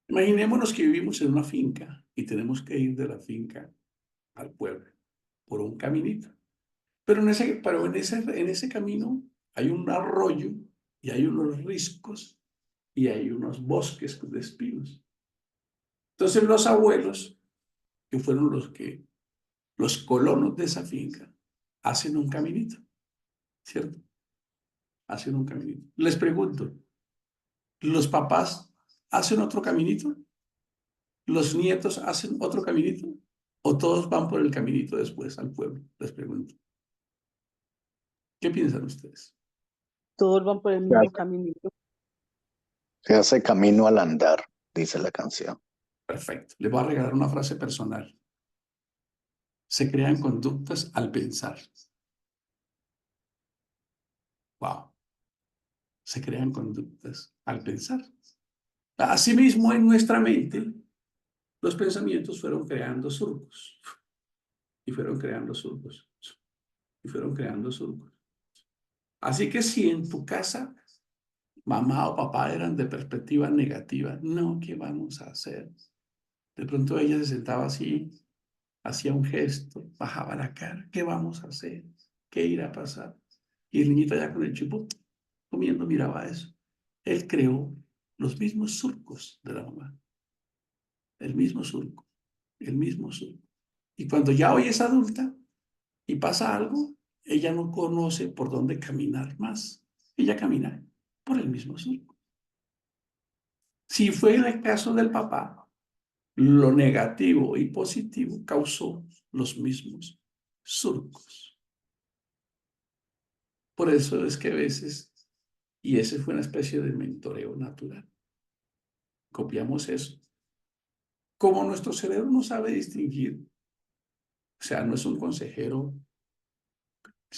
Imaginémonos que vivimos en una finca y tenemos que ir de la finca al pueblo por un caminito. Pero en ese camino hay un arroyo y hay unos riscos y hay unos bosques de espinos. Entonces los abuelos, que fueron los colonos de esa finca, hacen un caminito, ¿cierto? Hacen un caminito. Les pregunto, ¿los papás hacen otro caminito? ¿Los nietos hacen otro caminito? ¿O todos van por el caminito después al pueblo? Les pregunto. ¿Qué piensan ustedes? Todos van por el Se mismo hace, caminito. se hace camino al andar, dice la canción. Perfecto. Les voy a regalar una frase personal. Se crean conductas al pensar. Wow. Se crean conductas al pensar. Asimismo, en nuestra mente, los pensamientos fueron creando surcos. Y fueron creando surcos. Y fueron creando surcos. Así que si en tu casa mamá o papá eran de perspectiva negativa, no, ¿qué vamos a hacer? De pronto ella se sentaba así, hacía un gesto, bajaba la cara, ¿qué vamos a hacer? ¿Qué irá a pasar? Y el niñito allá con el chupo, comiendo, miraba eso. Él creó los mismos surcos de la mamá, el mismo surco, el mismo surco. Y cuando ya hoy es adulta y pasa algo, ella no conoce por dónde caminar más. Ella camina por el mismo surco. Si fue el caso del papá, lo negativo y positivo causó los mismos surcos. Por eso es que a veces, y ese fue una especie de mentoreo natural, copiamos eso. Como nuestro cerebro no sabe distinguir, o sea, no es un consejero,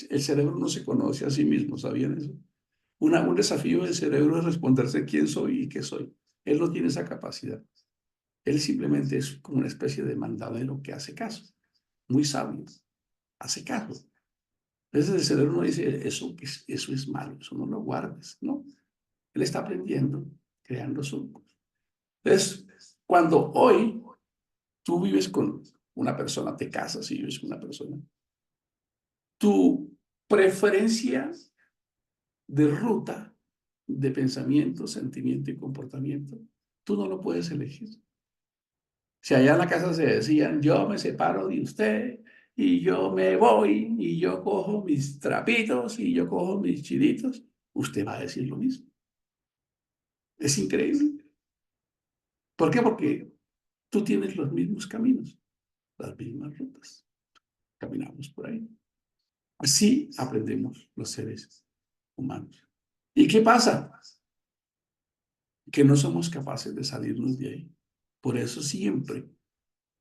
el cerebro no se conoce a sí mismo, ¿sabían eso? Un desafío del cerebro es responderse quién soy y qué soy. Él no tiene esa capacidad. Él simplemente es como una especie de mandadero que hace caso, muy sabio, hace caso. Entonces el cerebro no dice, eso es malo, eso no lo guardes, ¿no? Él está aprendiendo, creando surcos. Entonces, cuando hoy tú vives con una persona, te casas y vives con una persona, tu preferencia de ruta, de pensamiento, sentimiento y comportamiento, tú no lo puedes elegir. Si allá en la casa se decían, yo me separo de usted y yo me voy y yo cojo mis trapitos y yo cojo mis chilitos, usted va a decir lo mismo. Es increíble. ¿Por qué? Porque tú tienes los mismos caminos, las mismas rutas. Caminamos por ahí. Así aprendemos los seres humanos. ¿Y qué pasa? Que no somos capaces de salirnos de ahí. Por eso siempre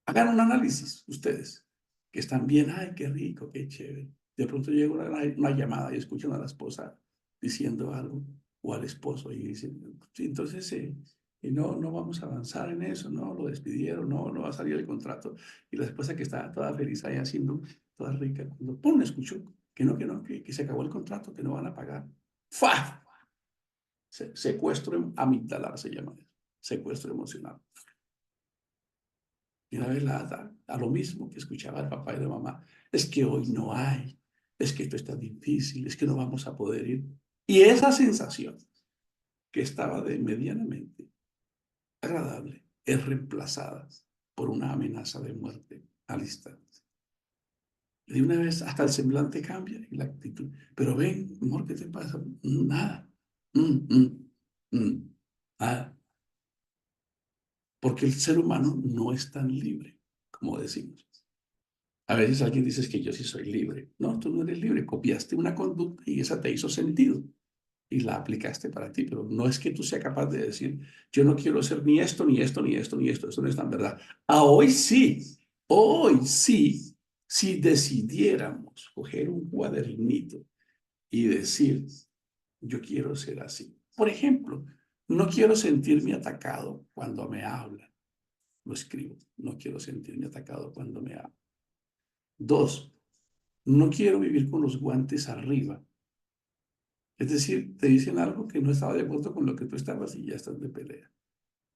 hagan un análisis ustedes, que están bien, ay, qué rico, qué chévere. De pronto llega una llamada y escuchan a la esposa diciendo algo, o al esposo, y dicen, sí, entonces no vamos a avanzar en eso, no, lo despidieron, no va a salir el contrato. Y la esposa que estaba toda feliz ahí haciendo, toda rica, cuando ¡pum! Escuchó que se acabó el contrato, que no van a pagar. ¡Fa! Secuestro amigdalar se llama eso, secuestro emocional. Y una vez a lo mismo que escuchaba el papá y la mamá, es que hoy no hay, es que esto está difícil, es que no vamos a poder ir. Y esa sensación que estaba de medianamente agradable es reemplazada por una amenaza de muerte al instante. Y de una vez hasta el semblante cambia y la actitud. Pero ven, amor, ¿qué te pasa? Nada. Nada. Porque el ser humano no es tan libre, como decimos. A veces alguien dice que yo sí soy libre. No, tú no eres libre. Copiaste una conducta y esa te hizo sentido y la aplicaste para ti, pero no es que tú seas capaz de decir, yo no quiero ser ni esto, ni esto, ni esto, ni esto. Eso no es tan verdad. Hoy sí, si decidiéramos coger un cuadernito y decir, yo quiero ser así. Por ejemplo, no quiero sentirme atacado cuando me hablan. Lo escribo. No quiero sentirme atacado cuando me hablan. Dos, no quiero vivir con los guantes arriba. Es decir, te dicen algo que no estaba de acuerdo con lo que tú estabas y ya estás de pelea.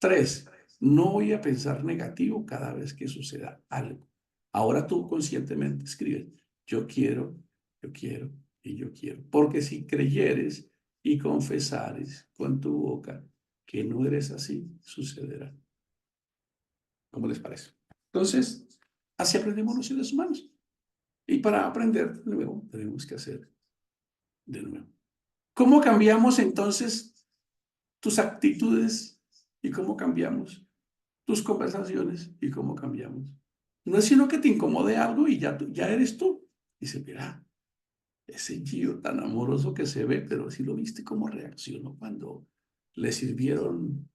3, no voy a pensar negativo cada vez que suceda algo. Ahora tú conscientemente escribes, yo quiero y yo quiero. Porque si creyeres y confesares con tu boca que no eres así, sucederá. ¿Cómo les parece? Entonces, así aprendemos los seres humanos. Y para aprender de nuevo, tenemos que hacer de nuevo. ¿Cómo cambiamos entonces tus actitudes y cómo cambiamos tus conversaciones y cómo cambiamos? No es sino que te incomode algo y ya eres tú. Dice, mira, ese Gio tan amoroso que se ve, pero si lo viste cómo reaccionó cuando le sirvieron,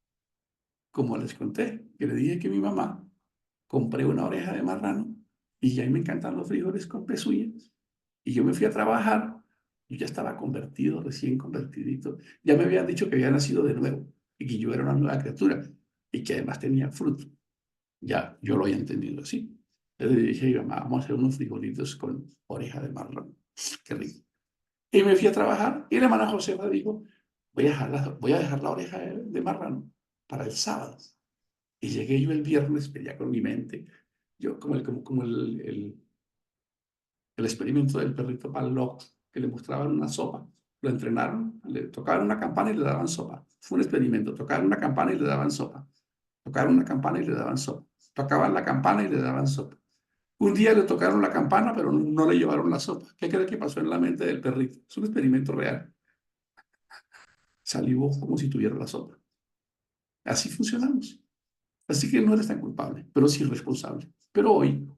como les conté, que le dije que mi mamá compré una oreja de marrano y a mí me encantan los frijoles con pezuñas. Y yo me fui a trabajar, yo ya estaba convertido, recién convertidito. Ya me habían dicho que había nacido de nuevo y que yo era una nueva criatura y que además tenía fruto. Ya, yo lo había entendido así. Entonces le dije a mi mamá, vamos a hacer unos frijolitos con oreja de marrón. Qué rico. Y me fui a trabajar y la hermana Josefa dijo, voy a dejar la oreja de marrano para el sábado. Y llegué yo el viernes, ya con mi mente, yo como el experimento del perrito Pavlov, que le mostraban una sopa, lo entrenaron, le tocaban una campana y le daban sopa. Fue un experimento, tocaban una campana y le daban sopa. Tocaron una campana y le daban sopa. Tocaban la campana y le daban sopa. Un día le tocaron la campana, pero no le llevaron la sopa. ¿Qué cree que pasó en la mente del perrito? Es un experimento real. Salivó como si tuviera la sopa. Así funcionamos. Así que no eres tan culpable, pero sí responsable. Pero hoy,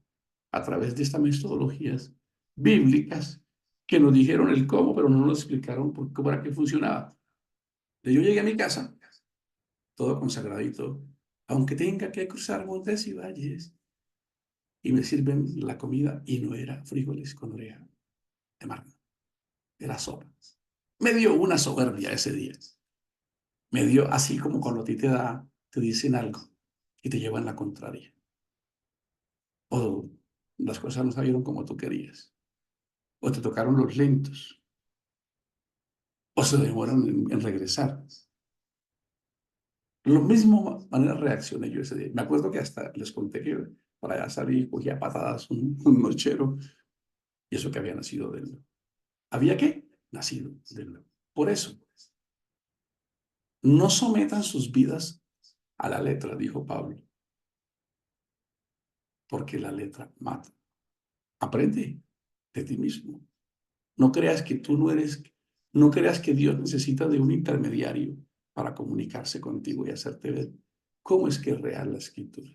a través de estas metodologías bíblicas que nos dijeron el cómo, pero no nos explicaron cómo era que funcionaba. Yo llegué a mi casa, todo consagradito, aunque tenga que cruzar montes y valles, y me sirven la comida y no era frijoles con oreja de marrano, era sopa. Me dio una soberbia ese día. Me dio así como cuando a ti te dicen algo y te llevan la contraria. O las cosas no salieron como tú querías. O te tocaron los lentos. O se demoran en regresar. Lo mismo manera reaccioné yo ese día. Me acuerdo que hasta les conté que para allá salí y cogía patadas un nochero. Y eso que había nacido de nuevo. ¿Había qué? Nacido de nuevo. Por eso, no sometan sus vidas a la letra, dijo Pablo. Porque la letra mata. Aprende de ti mismo. No creas que tú no eres, no creas que Dios necesita de un intermediario para comunicarse contigo y hacerte ver cómo es que es real la escritura.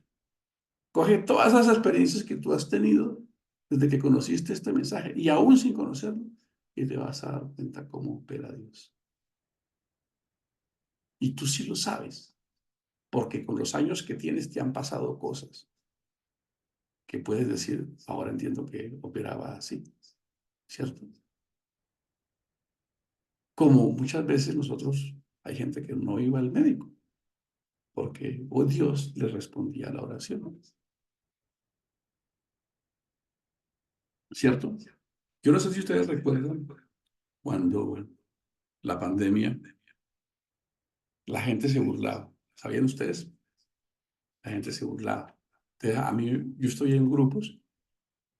Coge todas esas experiencias que tú has tenido desde que conociste este mensaje y aún sin conocerlo y te vas a dar cuenta cómo opera Dios. Y tú sí lo sabes, porque con los años que tienes te han pasado cosas que puedes decir, ahora entiendo que operaba así, ¿cierto? Como muchas veces nosotros, hay gente que no iba al médico, porque Dios le respondía a la oración, ¿cierto? Yo no sé si ustedes recuerdan cuando la pandemia, la gente se burlaba. ¿Sabían ustedes? La gente se burlaba. Entonces, a mí, yo estoy en grupos,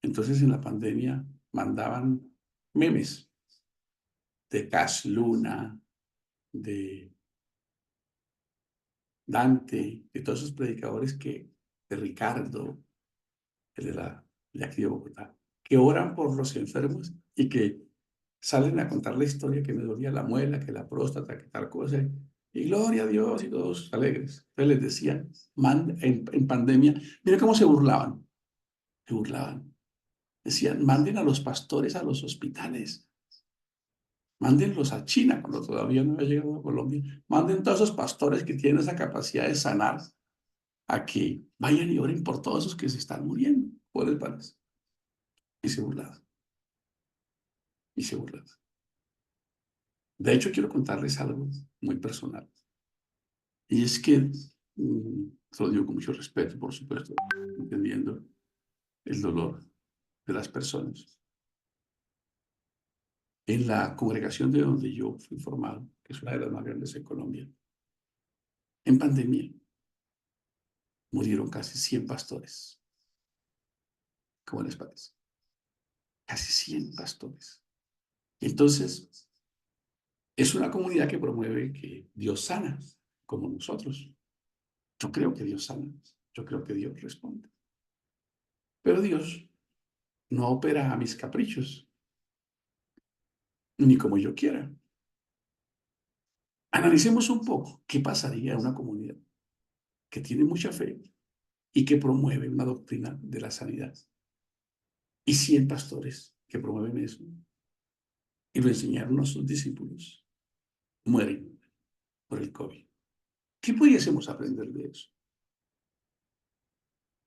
entonces en la pandemia mandaban memes de Cash Luna, de Dante, de todos esos predicadores de Ricardo, el de aquí de Bogotá, que oran por los enfermos y que salen a contar la historia que me dolía la muela, que la próstata, que tal cosa, y gloria a Dios y todos alegres. Entonces les decían, en pandemia, miren cómo se burlaban. Decían, manden a los pastores a los hospitales, mándenlos a China cuando todavía no había llegado a Colombia, manden todos esos pastores que tienen esa capacidad de sanar a que vayan y oren por todos esos que se están muriendo. ¿Cuál les parece? Y se burlaban, y se burlaban. De hecho, quiero contarles algo muy personal. Y es que, se lo digo con mucho respeto, por supuesto, entendiendo el dolor de las personas. En la congregación de donde yo fui formado, que es una de las más grandes en Colombia, en pandemia, murieron casi 100 pastores. ¿Cómo les parece? Casi 100 pastores. Entonces, es una comunidad que promueve que Dios sana, como nosotros. Yo creo que Dios sana. Yo creo que Dios responde. Pero Dios no opera a mis caprichos, ni como yo quiera. Analicemos un poco qué pasaría en una comunidad que tiene mucha fe y que promueve una doctrina de la sanidad. Y 100 pastores que promueven eso y lo enseñaron a sus discípulos mueren por el COVID. ¿Qué pudiésemos aprender de eso?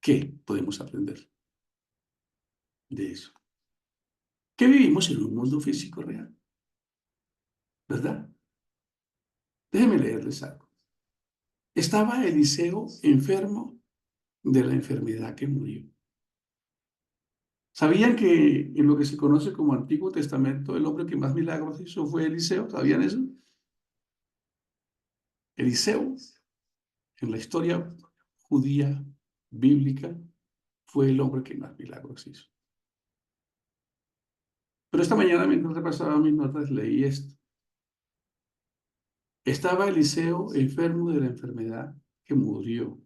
¿Qué podemos aprender de eso? Que vivimos en un mundo físico real, ¿verdad? Déjenme leerles algo. Estaba Eliseo enfermo de la enfermedad que murió. ¿Sabían que en lo que se conoce como Antiguo Testamento el hombre que más milagros hizo fue Eliseo? ¿Sabían eso? Eliseo, en la historia judía bíblica, fue el hombre que más milagros hizo. Pero esta mañana, mientras repasaba mis notas, leí esto. Estaba Eliseo enfermo de la enfermedad que murió.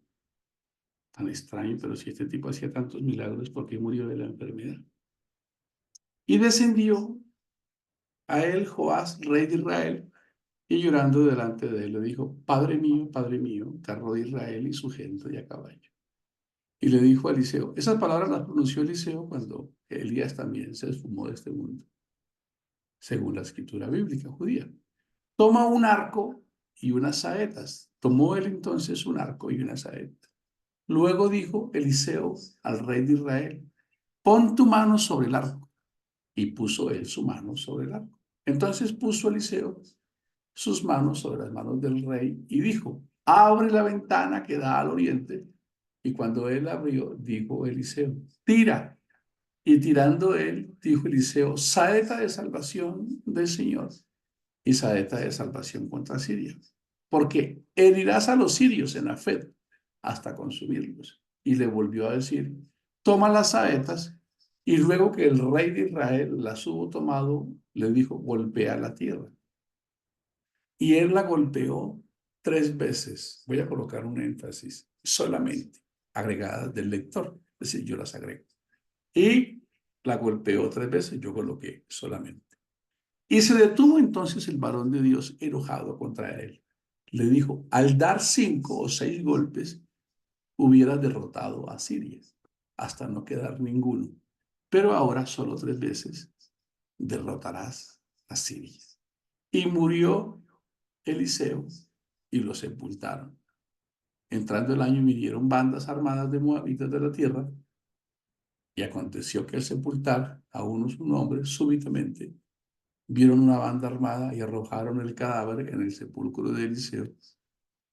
Tan extraño, pero si este tipo hacía tantos milagros, ¿por qué murió de la enfermedad? Y descendió a él Joás, rey de Israel, y llorando delante de él le dijo, Padre mío, carro de Israel y su gente y a caballo. Y le dijo a Eliseo, esas palabras las pronunció Eliseo cuando Elías también se esfumó de este mundo, según la escritura bíblica judía. Toma un arco y unas saetas. Tomó él entonces un arco y una saeta. Luego dijo Eliseo al rey de Israel, pon tu mano sobre el arco. Y puso él su mano sobre el arco. Entonces puso Eliseo sus manos sobre las manos del rey y dijo, abre la ventana que da al oriente. Y cuando él abrió, dijo Eliseo, tira. Y tirando él, dijo Eliseo, saeta de salvación del Señor y saeta de salvación contra Siria. Porque herirás a los sirios en Afet hasta consumirlos. Y le volvió a decir, toma las saetas. Y luego que el rey de Israel las hubo tomado, le dijo, golpea la tierra. Y él la golpeó 3 veces. Voy a colocar un énfasis solamente, agregadas del lector. Es decir, yo las agrego. Y la golpeó 3 veces, yo coloqué solamente. Y se detuvo entonces el varón de Dios enojado contra él. Le dijo, al dar 5 o 6 golpes, hubieras derrotado a Siria, hasta no quedar ninguno. Pero ahora solo 3 veces derrotarás a Siria. Y murió Eliseo y lo sepultaron. Entrando el año vinieron bandas armadas de moabitas de la tierra y aconteció que al sepultar a uno su nombre, súbitamente vieron una banda armada y arrojaron el cadáver en el sepulcro de Eliseo.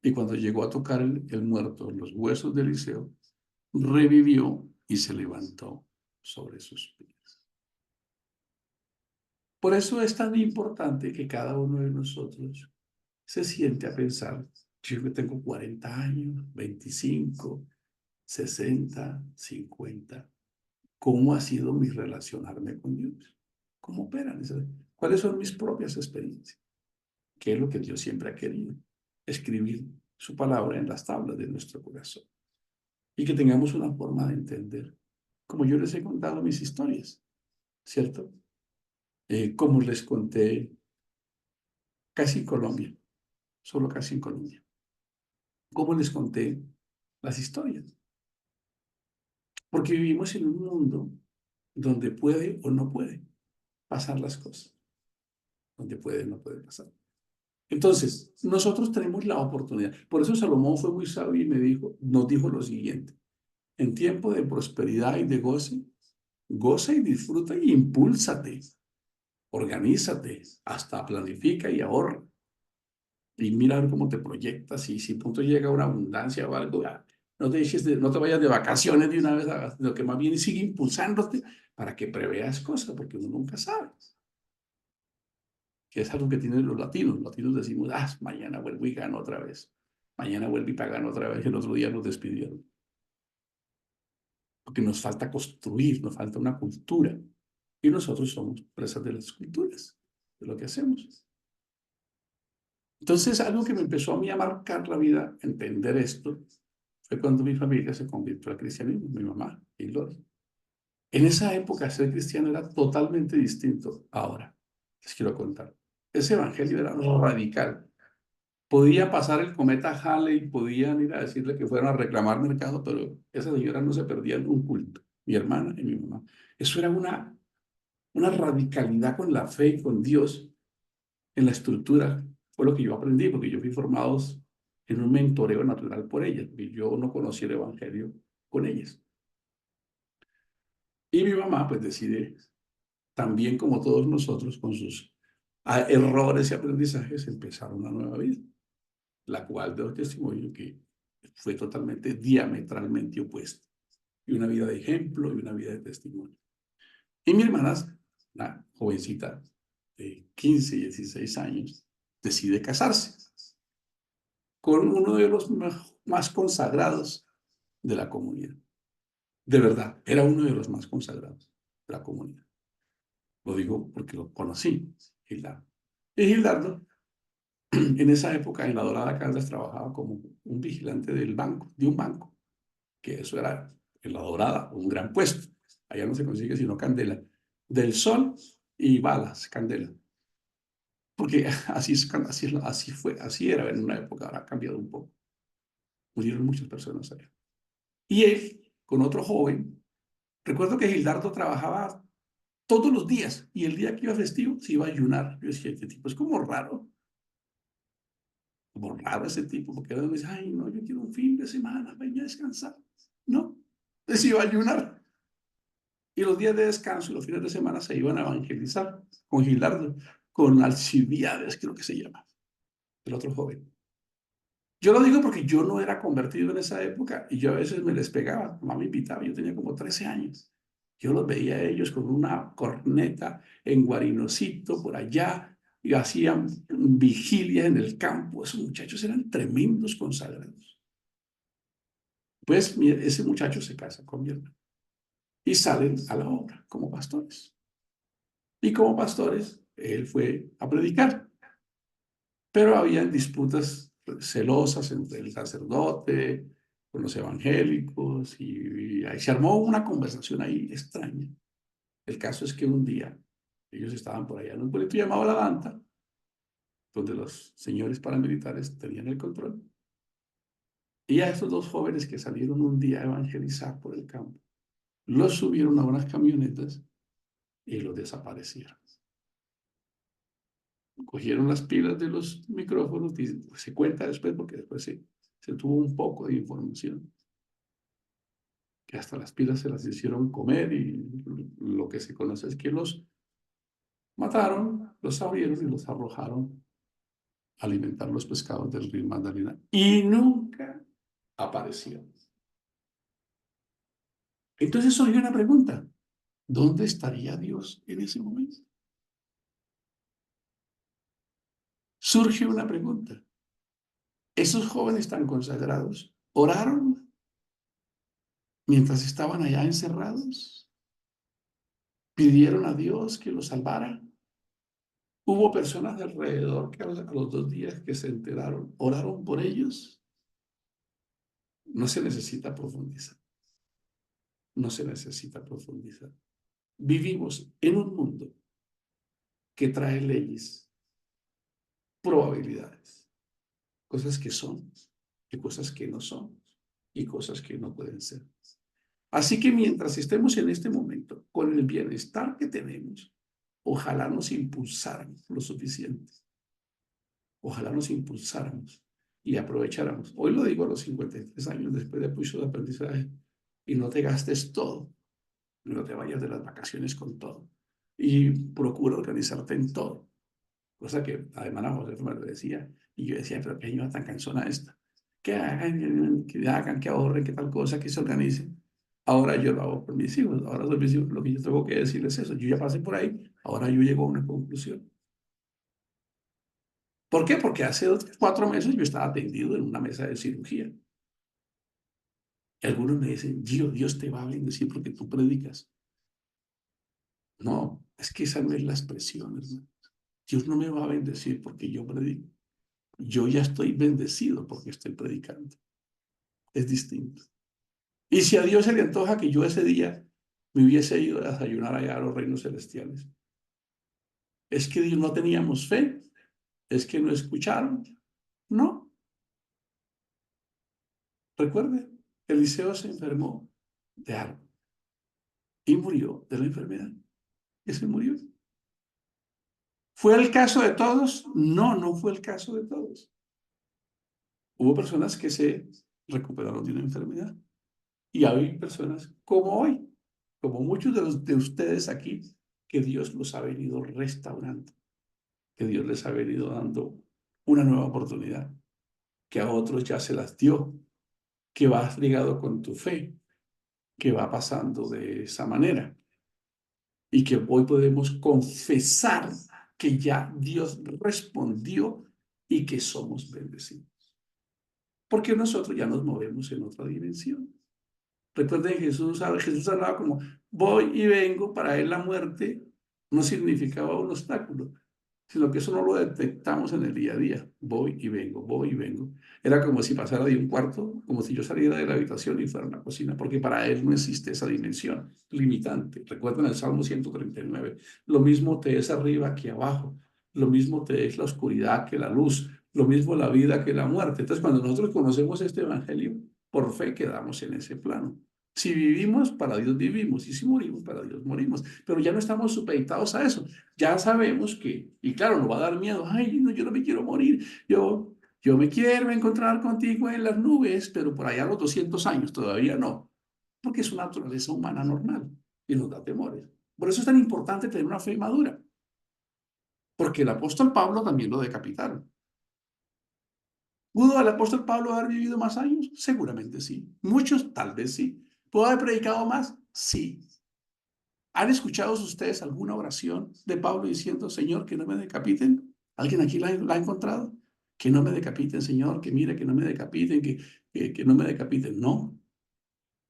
Y cuando llegó a tocar el muerto los huesos de Eliseo, revivió y se levantó sobre sus pies. Por eso es tan importante que cada uno de nosotros se siente a pensar, yo que tengo 40 años, 25, 60, 50, ¿cómo ha sido mi relacionarme con Dios? ¿Cómo operan esas? ¿Cuáles son mis propias experiencias? ¿Qué es lo que Dios siempre ha querido? Escribir su palabra en las tablas de nuestro corazón. Y que tengamos una forma de entender, como yo les he contado mis historias, ¿cierto? Como les conté casi en Colombia, solo casi en Colombia. Como les conté las historias. Porque vivimos en un mundo donde puede o no puede pasar las cosas. Donde puede o no puede pasar. Entonces, nosotros tenemos la oportunidad. Por eso Salomón fue muy sabio y nos dijo lo siguiente. En tiempo de prosperidad y de goce, goza y disfruta y impúlsate. Organízate, hasta planifica y ahorra. Y mira a ver cómo te proyectas y si pronto llega una abundancia o algo, no te vayas de vacaciones de una vez, lo que más bien sigue impulsándote para que preveas cosas, porque uno nunca sabe. Que es algo que tienen los latinos. Los latinos decimos, mañana vuelvo y gano otra vez. Mañana vuelve y pagan otra vez, y el otro día nos despidieron. Porque nos falta construir, nos falta una cultura. Y nosotros somos presas de las culturas, de lo que hacemos. Entonces, algo que me empezó a mí a marcar la vida, entender esto, fue cuando mi familia se convirtió al cristianismo, mi mamá y Lori. En esa época, ser cristiano era totalmente distinto a ahora. Les quiero contar. Ese evangelio era radical. Podía pasar el cometa Halley, podían ir a decirle que fueran a reclamar mercado, pero esa señora no se perdía en un culto, mi hermana y mi mamá. Eso era una radicalidad con la fe y con Dios en la estructura. Fue lo que yo aprendí, porque yo fui formado en un mentoreo natural por ellas, y yo no conocí el evangelio con ellas. Y mi mamá pues decide, también como todos nosotros, con sus errores y aprendizajes, empezar una nueva vida, la cual doy testimonio que fue totalmente diametralmente opuesta. Y una vida de ejemplo y una vida de testimonio. Y mi hermana, una jovencita de 15, 16 años, decide casarse con uno de los más consagrados de la comunidad. De verdad, era uno de los más consagrados de la comunidad. Lo digo porque lo conocí, Gildardo. Y Gildardo, en esa época, en la Dorada Caldas, trabajaba como un vigilante del banco, de un banco, que eso era, en la Dorada, un gran puesto. Allá no se consigue sino candela. Del sol y balas, candela. Porque así fue, así era en una época, ahora ha cambiado un poco. Murieron muchas personas allá. Y él, con otro joven, recuerdo que Gildardo trabajaba todos los días y el día que iba festivo se iba a ayunar. Yo decía, este tipo es como raro ese tipo, porque él me dice, ay, no, yo quiero un fin de semana, venga a descansar. No, se iba a ayunar. Y los días de descanso y los fines de semana se iban a evangelizar con Gildardo, con Alcibiades, creo que se llama, el otro joven. Yo lo digo porque yo no era convertido en esa época y yo a veces me les pegaba. Mamá me invitaba, yo tenía como 13 años. Yo los veía a ellos con una corneta en Guarinocito por allá y hacían vigilias en el campo. Esos muchachos eran tremendos consagrados. Pues ese muchacho se casa con mi hermano y salen a la obra como pastores. Y como pastores, él fue a predicar. Pero había disputas celosas entre el sacerdote con los evangélicos y ahí se armó una conversación ahí extraña. El caso es que un día ellos estaban por allá en un pueblito llamado La Danta, donde los señores paramilitares tenían el control. Y a estos dos jóvenes que salieron un día a evangelizar por el campo, los subieron a unas camionetas y los desaparecieron. Cogieron las pilas de los micrófonos, y pues, se cuenta después, porque después se tuvo un poco de información, que hasta las pilas se las hicieron comer y lo que se conoce es que los mataron, los abrieron y los arrojaron a alimentar los pescados del río Magdalena. Y nunca aparecieron. Entonces surgió una pregunta, ¿dónde estaría Dios en ese momento? Surge una pregunta. Esos jóvenes tan consagrados oraron mientras estaban allá encerrados, pidieron a Dios que los salvara. Hubo personas de alrededor que a los 2 días que se enteraron, oraron por ellos. No se necesita profundizar. No se necesita profundizar. Vivimos en un mundo que trae leyes, probabilidades, cosas que son y cosas que no son y cosas que no pueden ser. Así que mientras estemos en este momento con el bienestar que tenemos, ojalá nos impulsáramos lo suficiente. Ojalá nos impulsáramos y aprovecháramos. Hoy lo digo a los 53 años después de mucho de aprendizaje. Y no te gastes todo. No te vayas de las vacaciones con todo. Y procura organizarte en todo. Cosa que además a José me lo decía. Y yo decía, pero qué año tan cansona esta. Que hagan, que ahorren, que tal cosa, que se organicen. Ahora yo lo hago por mis hijos. Ahora son mis hijos. Lo que yo tengo que decirles es eso. Yo ya pasé por ahí. Ahora yo llego a una conclusión. ¿Por qué? Porque hace 4 meses yo estaba atendido en una mesa de cirugía. Y algunos me dicen, Gio, Dios te va a bendecir porque tú predicas. No, es que esa no es la expresión, hermano. Dios no me va a bendecir porque yo predico. Yo ya estoy bendecido porque estoy predicando. Es distinto. Y si a Dios se le antoja que yo ese día me hubiese ido a desayunar allá a los reinos celestiales, ¿es que Dios no teníamos fe? ¿Es que no escucharon? No. Recuerde, Eliseo se enfermó de algo y murió de la enfermedad. Ese murió. ¿Fue el caso de todos? No, no fue el caso de todos. Hubo personas que se recuperaron de una enfermedad y hay personas como hoy, como muchos de ustedes aquí, que Dios los ha venido restaurando, que Dios les ha venido dando una nueva oportunidad, que a otros ya se las dio, que va ligado con tu fe, que va pasando de esa manera y que hoy podemos confesar que ya Dios respondió y que somos bendecidos. Porque nosotros ya nos movemos en otra dimensión. Recuerden, Jesús hablaba como voy y vengo. Para él la muerte no significaba un obstáculo, sino que eso no lo detectamos en el día a día. Voy y vengo, voy y vengo. Era como si pasara de un cuarto, como si yo saliera de la habitación y fuera a la cocina, porque para él no existe esa dimensión limitante. Recuerden el Salmo 139. Lo mismo te es arriba que abajo. Lo mismo te es la oscuridad que la luz. Lo mismo la vida que la muerte. Entonces, cuando nosotros conocemos este evangelio, por fe quedamos en ese plano. Si vivimos, para Dios vivimos, y si morimos, para Dios morimos. Pero ya no estamos supeditados a eso. Ya sabemos que, y claro, nos va a dar miedo. Ay, no, yo no me quiero morir. Yo me quiero encontrar contigo en las nubes, pero por allá a los 200 años todavía no. Porque es una naturaleza humana normal y nos da temores. Por eso es tan importante tener una fe madura. Porque el apóstol Pablo también lo decapitaron. ¿Pudo el apóstol Pablo haber vivido más años? Seguramente sí. Muchos, tal vez sí. ¿Pudo haber predicado más? Sí. ¿Han escuchado ustedes alguna oración de Pablo diciendo, Señor, que no me decapiten? ¿Alguien aquí la ha encontrado? Que no me decapiten, Señor, que mire, que no me decapiten, que no me decapiten. No.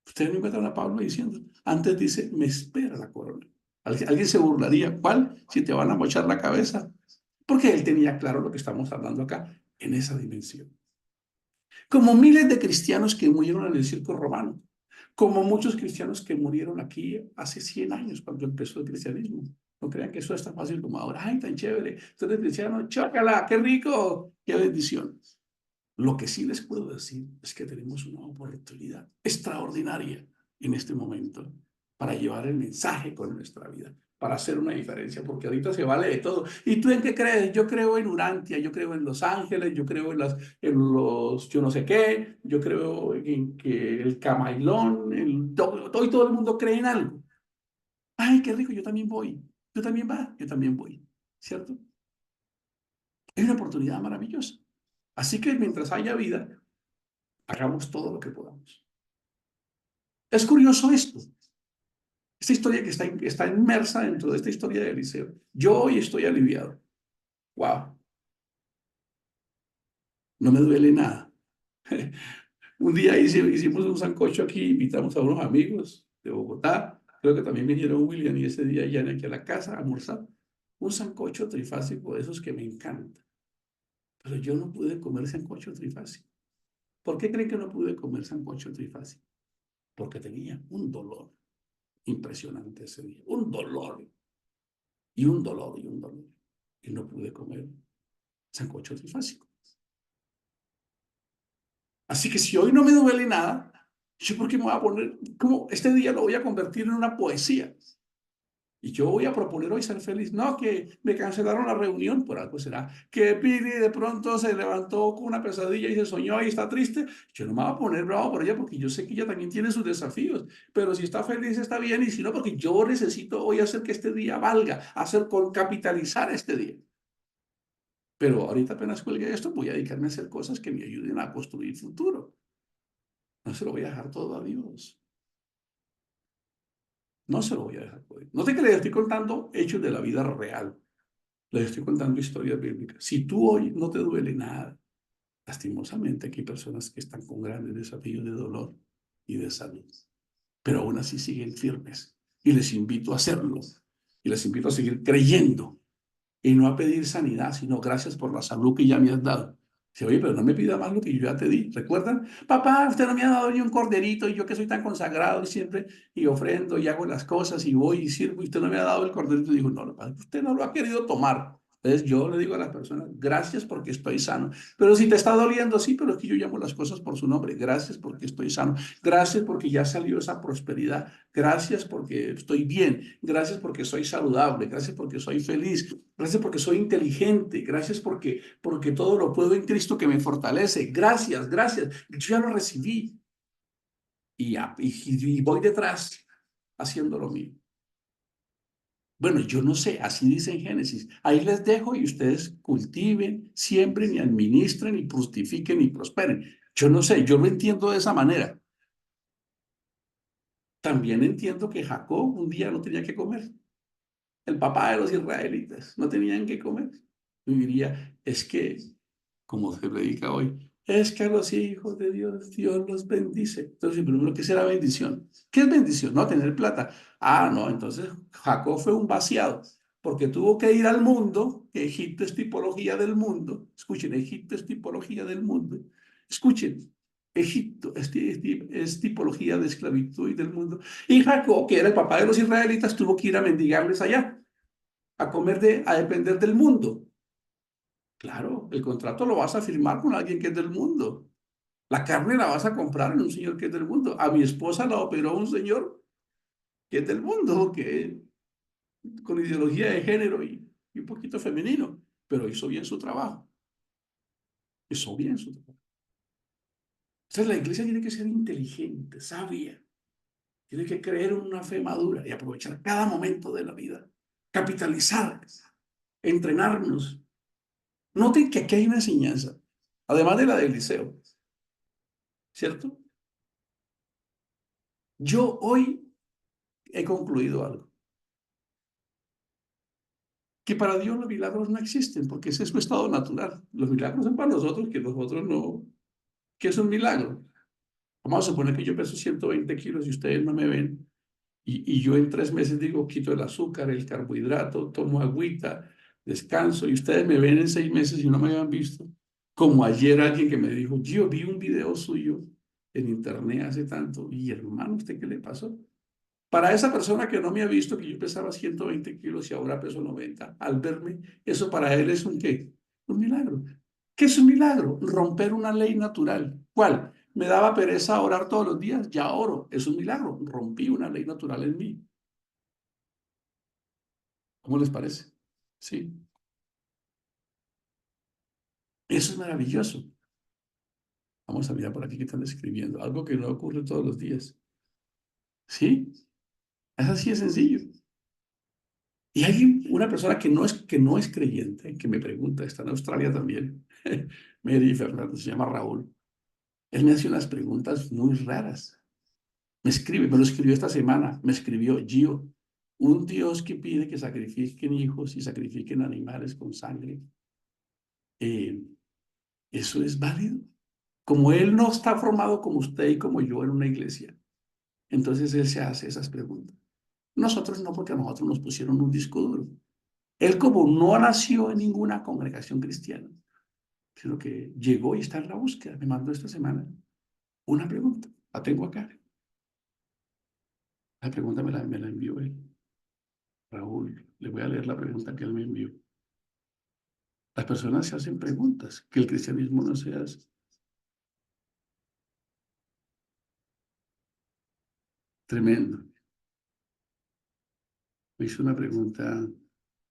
Ustedes no encuentran a Pablo diciendo. Antes dice, me espera la corona. ¿Alguien se burlaría? ¿Cuál? Si te van a mochar la cabeza. Porque él tenía claro lo que estamos hablando acá, en esa dimensión. Como miles de cristianos que murieron en el circo romano, como muchos cristianos que murieron aquí hace 100 años cuando empezó el cristianismo. No crean que eso es tan fácil como ahora. ¡Ay, tan chévere! Tú eres cristiano, ¡chócala! ¡Qué rico! ¡Qué bendición! Lo que sí les puedo decir es que tenemos una oportunidad extraordinaria en este momento para llevar el mensaje con nuestra vida, para hacer una diferencia, porque ahorita se vale de todo. ¿Y tú en qué crees? Yo creo en Urantia, yo creo en Los Ángeles, yo creo en los yo no sé qué, yo creo en que el Camailón, todo el mundo cree en algo. ¡Ay, qué rico! Yo también voy. ¿Tú también vas? Yo también voy. ¿Cierto? Es una oportunidad maravillosa. Así que mientras haya vida, hagamos todo lo que podamos. Es curioso esto. Esta historia que está inmersa dentro de esta historia de Eliseo. Yo hoy estoy aliviado. ¡Wow! No me duele nada. Un día hicimos un sancocho aquí, invitamos a unos amigos de Bogotá. Creo que también vinieron William y ese día ya aquí a la casa a almorzar. Un sancocho trifásico de esos que me encanta. Pero yo no pude comer sancocho trifásico. ¿Por qué creen que no pude comer sancocho trifásico? Porque tenía un dolor impresionante ese día. Un dolor y un dolor y un dolor. Y no pude comer sancocho trifásico. Así que si hoy no me duele nada, ¿yo por qué me voy a poner, como este día lo voy a convertir en una poesía? Y yo voy a proponer hoy ser feliz. No, que me cancelaron la reunión, por algo será. Que Pili de pronto se levantó con una pesadilla y se soñó y está triste. Yo no me voy a poner bravo por ella porque yo sé que ella también tiene sus desafíos. Pero si está feliz, está bien. Y si no, porque yo necesito hoy hacer que este día valga, capitalizar este día. Pero ahorita apenas cuelgue esto, voy a dedicarme a hacer cosas que me ayuden a construir futuro. No se lo voy a dejar todo a Dios. No se lo voy a dejar. No sé que les estoy contando hechos de la vida real. Les estoy contando historias bíblicas. Si tú hoy no te duele nada, lastimosamente aquí hay personas que están con grandes desafíos de dolor y de salud, pero aún así siguen firmes. Y les invito a hacerlo. Y les invito a seguir creyendo y no a pedir sanidad, sino gracias por la salud que ya me has dado. Dice, oye, pero no me pida más lo que yo ya te di. ¿Recuerdan? Papá, usted no me ha dado ni un corderito y yo que soy tan consagrado y siempre y ofrendo y hago las cosas y voy y sirvo y usted no me ha dado el corderito. Y digo, no, usted no lo ha querido tomar. Entonces yo le digo a las personas, gracias porque estoy sano. Pero si te está doliendo, sí, pero es que yo llamo las cosas por su nombre. Gracias porque estoy sano. Gracias porque ya salió esa prosperidad. Gracias porque estoy bien. Gracias porque soy saludable. Gracias porque soy feliz. Gracias porque soy inteligente. Gracias porque todo lo puedo en Cristo que me fortalece. Gracias, gracias. Yo ya lo recibí y voy detrás haciendo lo mío. Bueno, yo no sé, así dice en Génesis. Ahí les dejo y ustedes cultiven, siembren y administren y fructifiquen y prosperen. Yo no sé, yo lo entiendo de esa manera. También entiendo que Jacob un día no tenía que comer. El papá de los israelitas no tenían que comer. Y diría, es que, como se predica hoy, es que a los hijos de Dios, Dios los bendice. Entonces, primero, ¿qué será bendición? ¿Qué es bendición? No tener plata. Ah, no, entonces Jacob fue un vaciado, porque tuvo que ir al mundo, que Egipto es tipología del mundo. Escuchen, Egipto es tipología del mundo. Escuchen, Egipto es tipología de esclavitud y del mundo. Y Jacob, que era el papá de los israelitas, tuvo que ir a mendigarles allá, a depender del mundo. Claro, el contrato lo vas a firmar con alguien que es del mundo. La carne la vas a comprar en un señor que es del mundo. A mi esposa la operó un señor que es del mundo, que con ideología de género y un poquito femenino, pero hizo bien su trabajo. Hizo bien su trabajo. Entonces la iglesia tiene que ser inteligente, sabia, tiene que creer en una fe madura y aprovechar cada momento de la vida, capitalizar, entrenarnos. Noten que aquí hay una enseñanza, además de la del liceo, ¿cierto? Yo hoy he concluido algo, que para Dios los milagros no existen, porque ese es su estado natural. Los milagros son para nosotros, que nosotros no. ¿Qué es un milagro? Vamos a suponer que yo peso 120 kilos y ustedes no me ven, y yo en 3 meses digo, quito el azúcar, el carbohidrato, tomo agüita, descanso, y ustedes me ven en 6 meses y no me habían visto. Como ayer alguien que me dijo, yo vi un video suyo en internet hace tanto, y hermano, ¿usted qué le pasó? Para esa persona que no me ha visto, que yo pesaba 120 kilos y ahora peso 90, al verme, eso para él es un ¿qué? Un milagro. ¿Qué es un milagro? Romper una ley natural. ¿Cuál? Me daba pereza orar todos los días, ya oro. Es un milagro. Rompí una ley natural en mí. ¿Cómo les parece? Sí. Eso es maravilloso. Vamos a mirar por aquí que están escribiendo. Algo que no ocurre todos los días. ¿Sí? Es así de sencillo. Y hay una persona que no es creyente, que me pregunta, está en Australia también, Mary Fernández, se llama Raúl. Él me hace unas preguntas muy raras. Me lo escribió esta semana, me escribió, Gio, un Dios que pide que sacrifiquen hijos y sacrifiquen animales con sangre, eh, ¿eso es válido? Como él no está formado como usted y como yo en una iglesia, entonces él se hace esas preguntas. Nosotros no, porque a nosotros nos pusieron un disco duro. Él como no nació en ninguna congregación cristiana, sino que llegó y está en la búsqueda, me mandó esta semana una pregunta, la tengo acá. La pregunta me la envió él. Raúl, le voy a leer la pregunta que él me envió. Las personas se hacen preguntas que el cristianismo no se hace. Tremendo. Me hizo una pregunta.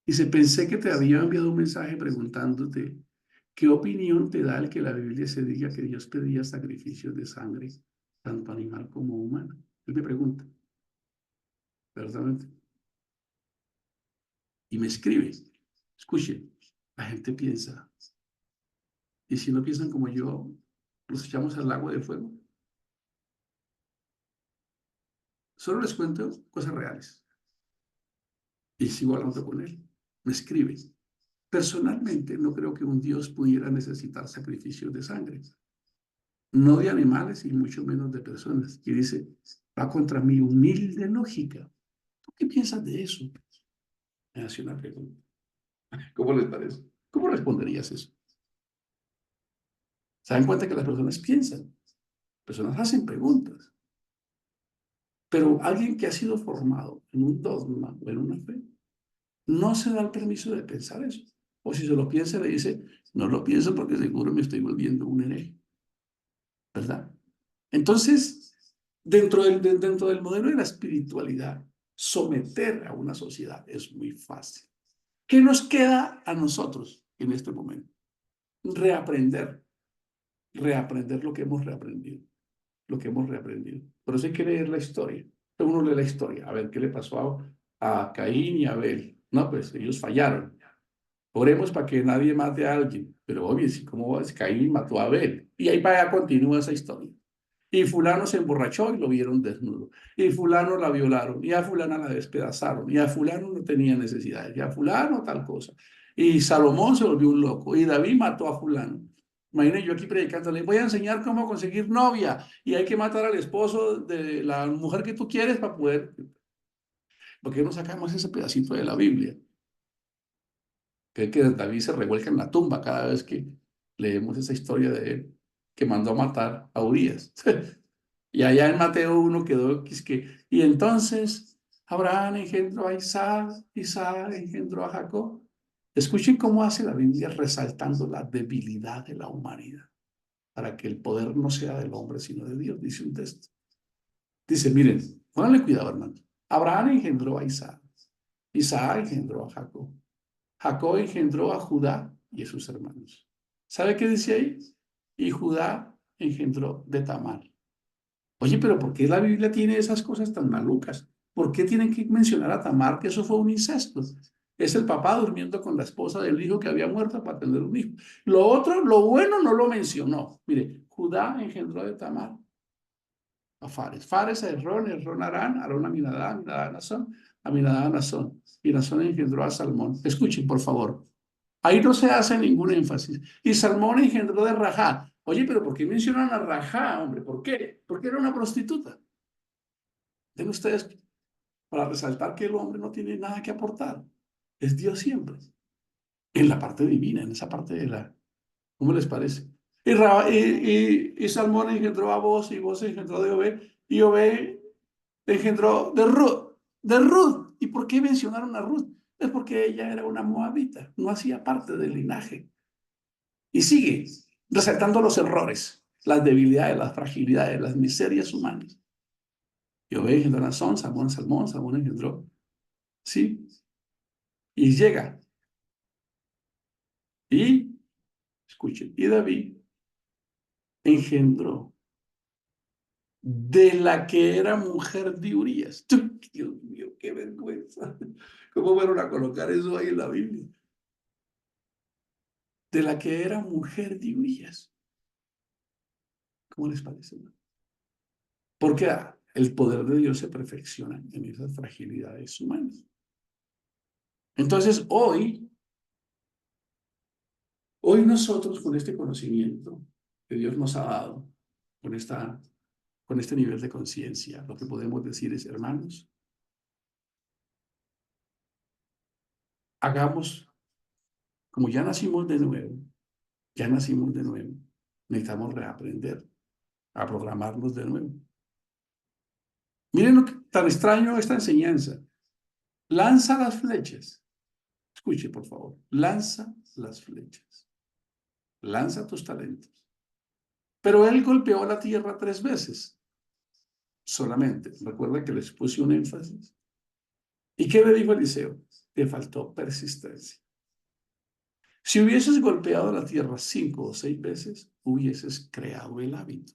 Dice, pensé que te había enviado un mensaje preguntándote qué opinión te da el que la Biblia se diga que Dios pedía sacrificios de sangre, tanto animal como humana. Él me pregunta, verdaderamente. Y me escribe, escuche, la gente piensa, y si no piensan como yo, los echamos al lago de fuego. Solo les cuento cosas reales. Y sigo hablando con él. Me escribe. Personalmente, no creo que un Dios pudiera necesitar sacrificios de sangre, no de animales y mucho menos de personas. Y dice, va contra mi humilde lógica. ¿Tú qué piensas de eso? Me hace una pregunta. ¿Cómo les parece? ¿Cómo responderías eso? ¿Se dan cuenta que las personas piensan? Las personas hacen preguntas. Pero alguien que ha sido formado en un dogma o en una fe, no se da el permiso de pensar eso. O si se lo piensa, le dice, no lo pienso porque seguro me estoy volviendo un hereje, ¿verdad? Entonces, dentro del modelo de la espiritualidad, someter a una sociedad es muy fácil. ¿Qué nos queda a nosotros en este momento? Reaprender, reaprender lo que hemos reaprendido, lo que hemos reaprendido. Por eso hay que leer la historia. Uno lee la historia, a ver qué le pasó a Caín y a Abel. No, pues ellos fallaron. Oremos para que nadie mate a alguien. Pero obvio, si cómo va, Caín mató a Abel. Y ahí para allá continúa esa historia. Y fulano se emborrachó y lo vieron desnudo. Y fulano la violaron. Y a fulana la despedazaron. Y a fulano no tenía necesidades. Y a fulano tal cosa. Y Salomón se volvió un loco. Y David mató a fulano. Imagínense yo aquí predicando, les voy a enseñar cómo conseguir novia. Y hay que matar al esposo de la mujer que tú quieres para poder... ¿Por qué no sacamos ese pedacito de la Biblia? Que David se revuelca en la tumba cada vez que leemos esa historia de él, que mandó a matar a Urías. Y allá en Mateo 1 quedó que, y entonces Abraham engendró a Isaac, Isaac engendró a Jacob. Escuchen cómo hace la Biblia resaltando la debilidad de la humanidad, para que el poder no sea del hombre, sino de Dios, dice un texto. Dice, miren, pónganle cuidado, hermano. Abraham engendró a Isaac, Isaac engendró a Jacob, Jacob engendró a Judá y a sus hermanos. ¿Sabe qué dice ahí? Y Judá engendró de Tamar. Oye, pero ¿por qué la Biblia tiene esas cosas tan malucas? ¿Por qué tienen que mencionar a Tamar que eso fue un incesto? Es el papá durmiendo con la esposa del hijo que había muerto para tener un hijo. Lo otro, lo bueno, no lo mencionó. Mire, Judá engendró de Tamar a Fares. Fares a Esrón, Esrón a Arán, Arón a Aminadab, Aminadab a Nazón, Aminadab a Nazón. Y Nazón engendró a Salmón. Escuchen, por favor. Ahí no se hace ningún énfasis. Y Salmón engendró de Rajá. Oye, pero ¿por qué mencionan a Rajá, hombre? ¿Por qué? Porque era una prostituta. Den ustedes para resaltar que el hombre no tiene nada que aportar. Es Dios siempre. En la parte divina, en esa parte de la... ¿Cómo les parece? Y Salmón engendró a Boz y Boz engendró de Obed y Obed engendró de Ruth. De Ruth. ¿Y por qué mencionaron a Ruth? Es porque ella era una moabita, no hacía parte del linaje. Y sigue resaltando los errores, las debilidades, las fragilidades, las miserias humanas. Y Obed engendró a Nazón, Salmón engendró, ¿sí? Y llega, y, escuchen, y David engendró de la que era mujer de Urías. Dios mío, qué vergüenza. ¿Cómo fueron a colocar eso ahí en la Biblia? De la que era mujer de Urías. ¿Cómo les parece? Porque el poder de Dios se perfecciona en esas fragilidades humanas. Entonces, hoy nosotros con este conocimiento que Dios nos ha dado, con este nivel de conciencia, lo que podemos decir es, hermanos, hagamos, como ya nacimos de nuevo, necesitamos reaprender a programarnos de nuevo. Miren lo que tan extraño esta enseñanza. Lanza las flechas. Escuche, por favor. Lanza las flechas. Lanza tus talentos. Pero él golpeó la tierra 3 veces. Solamente. Recuerda que les puse un énfasis. ¿Y qué le dijo Eliseo? Te faltó persistencia. Si hubieses golpeado la tierra 5 o 6 veces, hubieses creado el hábito.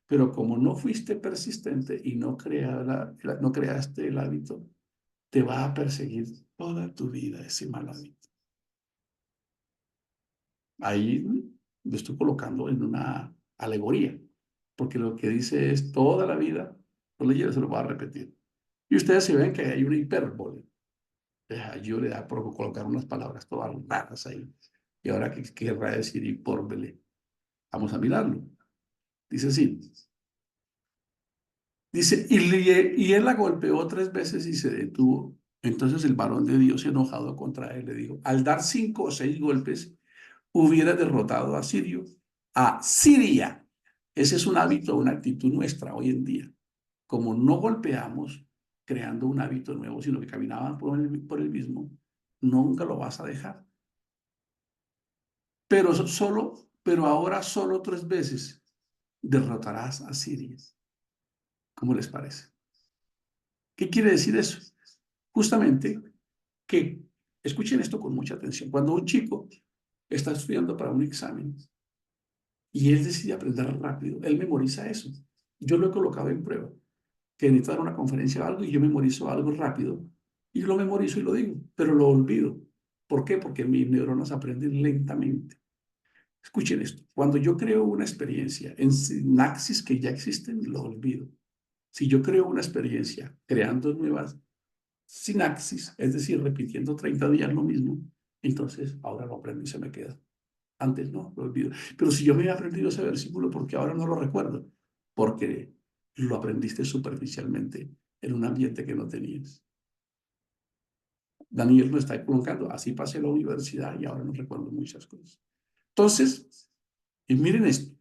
Pero como no fuiste persistente y no creaste el hábito, te va a perseguir toda tu vida ese mal hábito. Ahí lo estoy colocando en una alegoría, porque lo que dice es toda la vida, se lo voy a repetir. Y ustedes se ven que hay una hipérbole. Yo le da por colocar unas palabras todas raras ahí. Y ahora, ¿qué querrá decir hipórbele? Vamos a mirarlo. Dice así. Dice, y él la golpeó 3 veces y se detuvo. Entonces el varón de Dios, enojado contra él, le dijo, al dar 5 o 6 golpes, hubiera derrotado a Siria. Ese es un hábito, una actitud nuestra hoy en día. Como no golpeamos creando un hábito nuevo, sino que caminaban por el mismo, nunca lo vas a dejar. Pero ahora solo 3 veces derrotarás a Siria. ¿Cómo les parece? ¿Qué quiere decir eso? Justamente que, escuchen esto con mucha atención, cuando un chico está estudiando para un examen y él decide aprender rápido, él memoriza eso. Yo lo he colocado en prueba, que necesito dar una conferencia o algo y yo memorizo algo rápido y lo memorizo y lo digo, pero lo olvido. ¿Por qué? Porque mis neuronas aprenden lentamente. Escuchen esto, cuando yo creo una experiencia en sinapsis que ya existen, lo olvido. Si yo creo una experiencia creando nuevas sinapsis, es decir, repitiendo 30 días lo mismo, entonces ahora lo aprendo y se me queda. Antes no, lo olvido. Pero si yo me he aprendido ese versículo, ¿por qué ahora no lo recuerdo? Porque lo aprendiste superficialmente en un ambiente que no tenías. Daniel lo está colocando, así pasé la universidad y ahora no recuerdo muchas cosas. Entonces, y miren esto,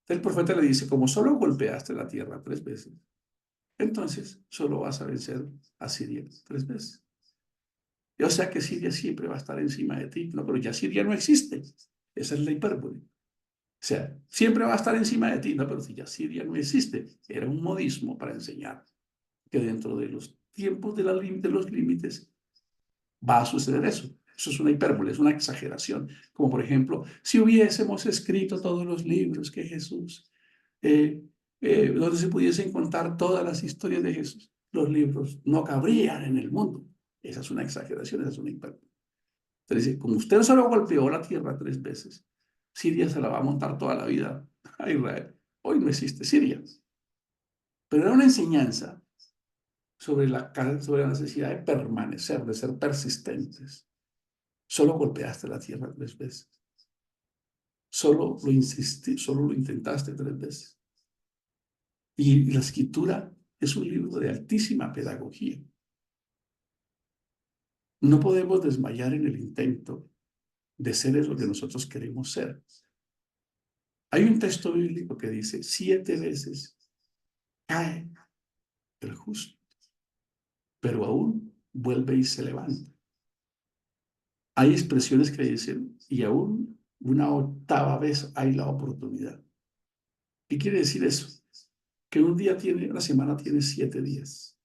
el profeta le dice, como solo golpeaste la tierra 3 veces, entonces solo vas a vencer a Siria 3 veces. O sea que Siria siempre va a estar encima de ti. No, pero ya Siria no existe. Esa es la hipérbole. O sea, siempre va a estar encima de ti. No, pero si ya Siria no existe. Era un modismo para enseñar que dentro de los tiempos de los límites va a suceder eso. Eso es una hipérbole, es una exageración. Como por ejemplo, si hubiésemos escrito todos los libros que Jesús, donde se pudiesen contar todas las historias de Jesús, los libros no cabrían en el mundo. Esa es una exageración, esa es una hipérbole. Entonces dice, como usted solo golpeó la tierra 3 veces, Siria se la va a montar toda la vida a Israel. Hoy no existe Siria. Pero era una enseñanza sobre la necesidad de permanecer, de ser persistentes. Solo golpeaste la tierra 3 veces. Solo lo insistí, solo lo intentaste 3 veces. Y la escritura es un libro de altísima pedagogía. No podemos desmayar en el intento de ser lo que nosotros queremos ser. Hay un texto bíblico que dice, 7 veces cae el justo, pero aún vuelve y se levanta. Hay expresiones que dicen, y aún una 8ª vez hay la oportunidad. ¿Qué quiere decir eso? Que la semana tiene 7 días.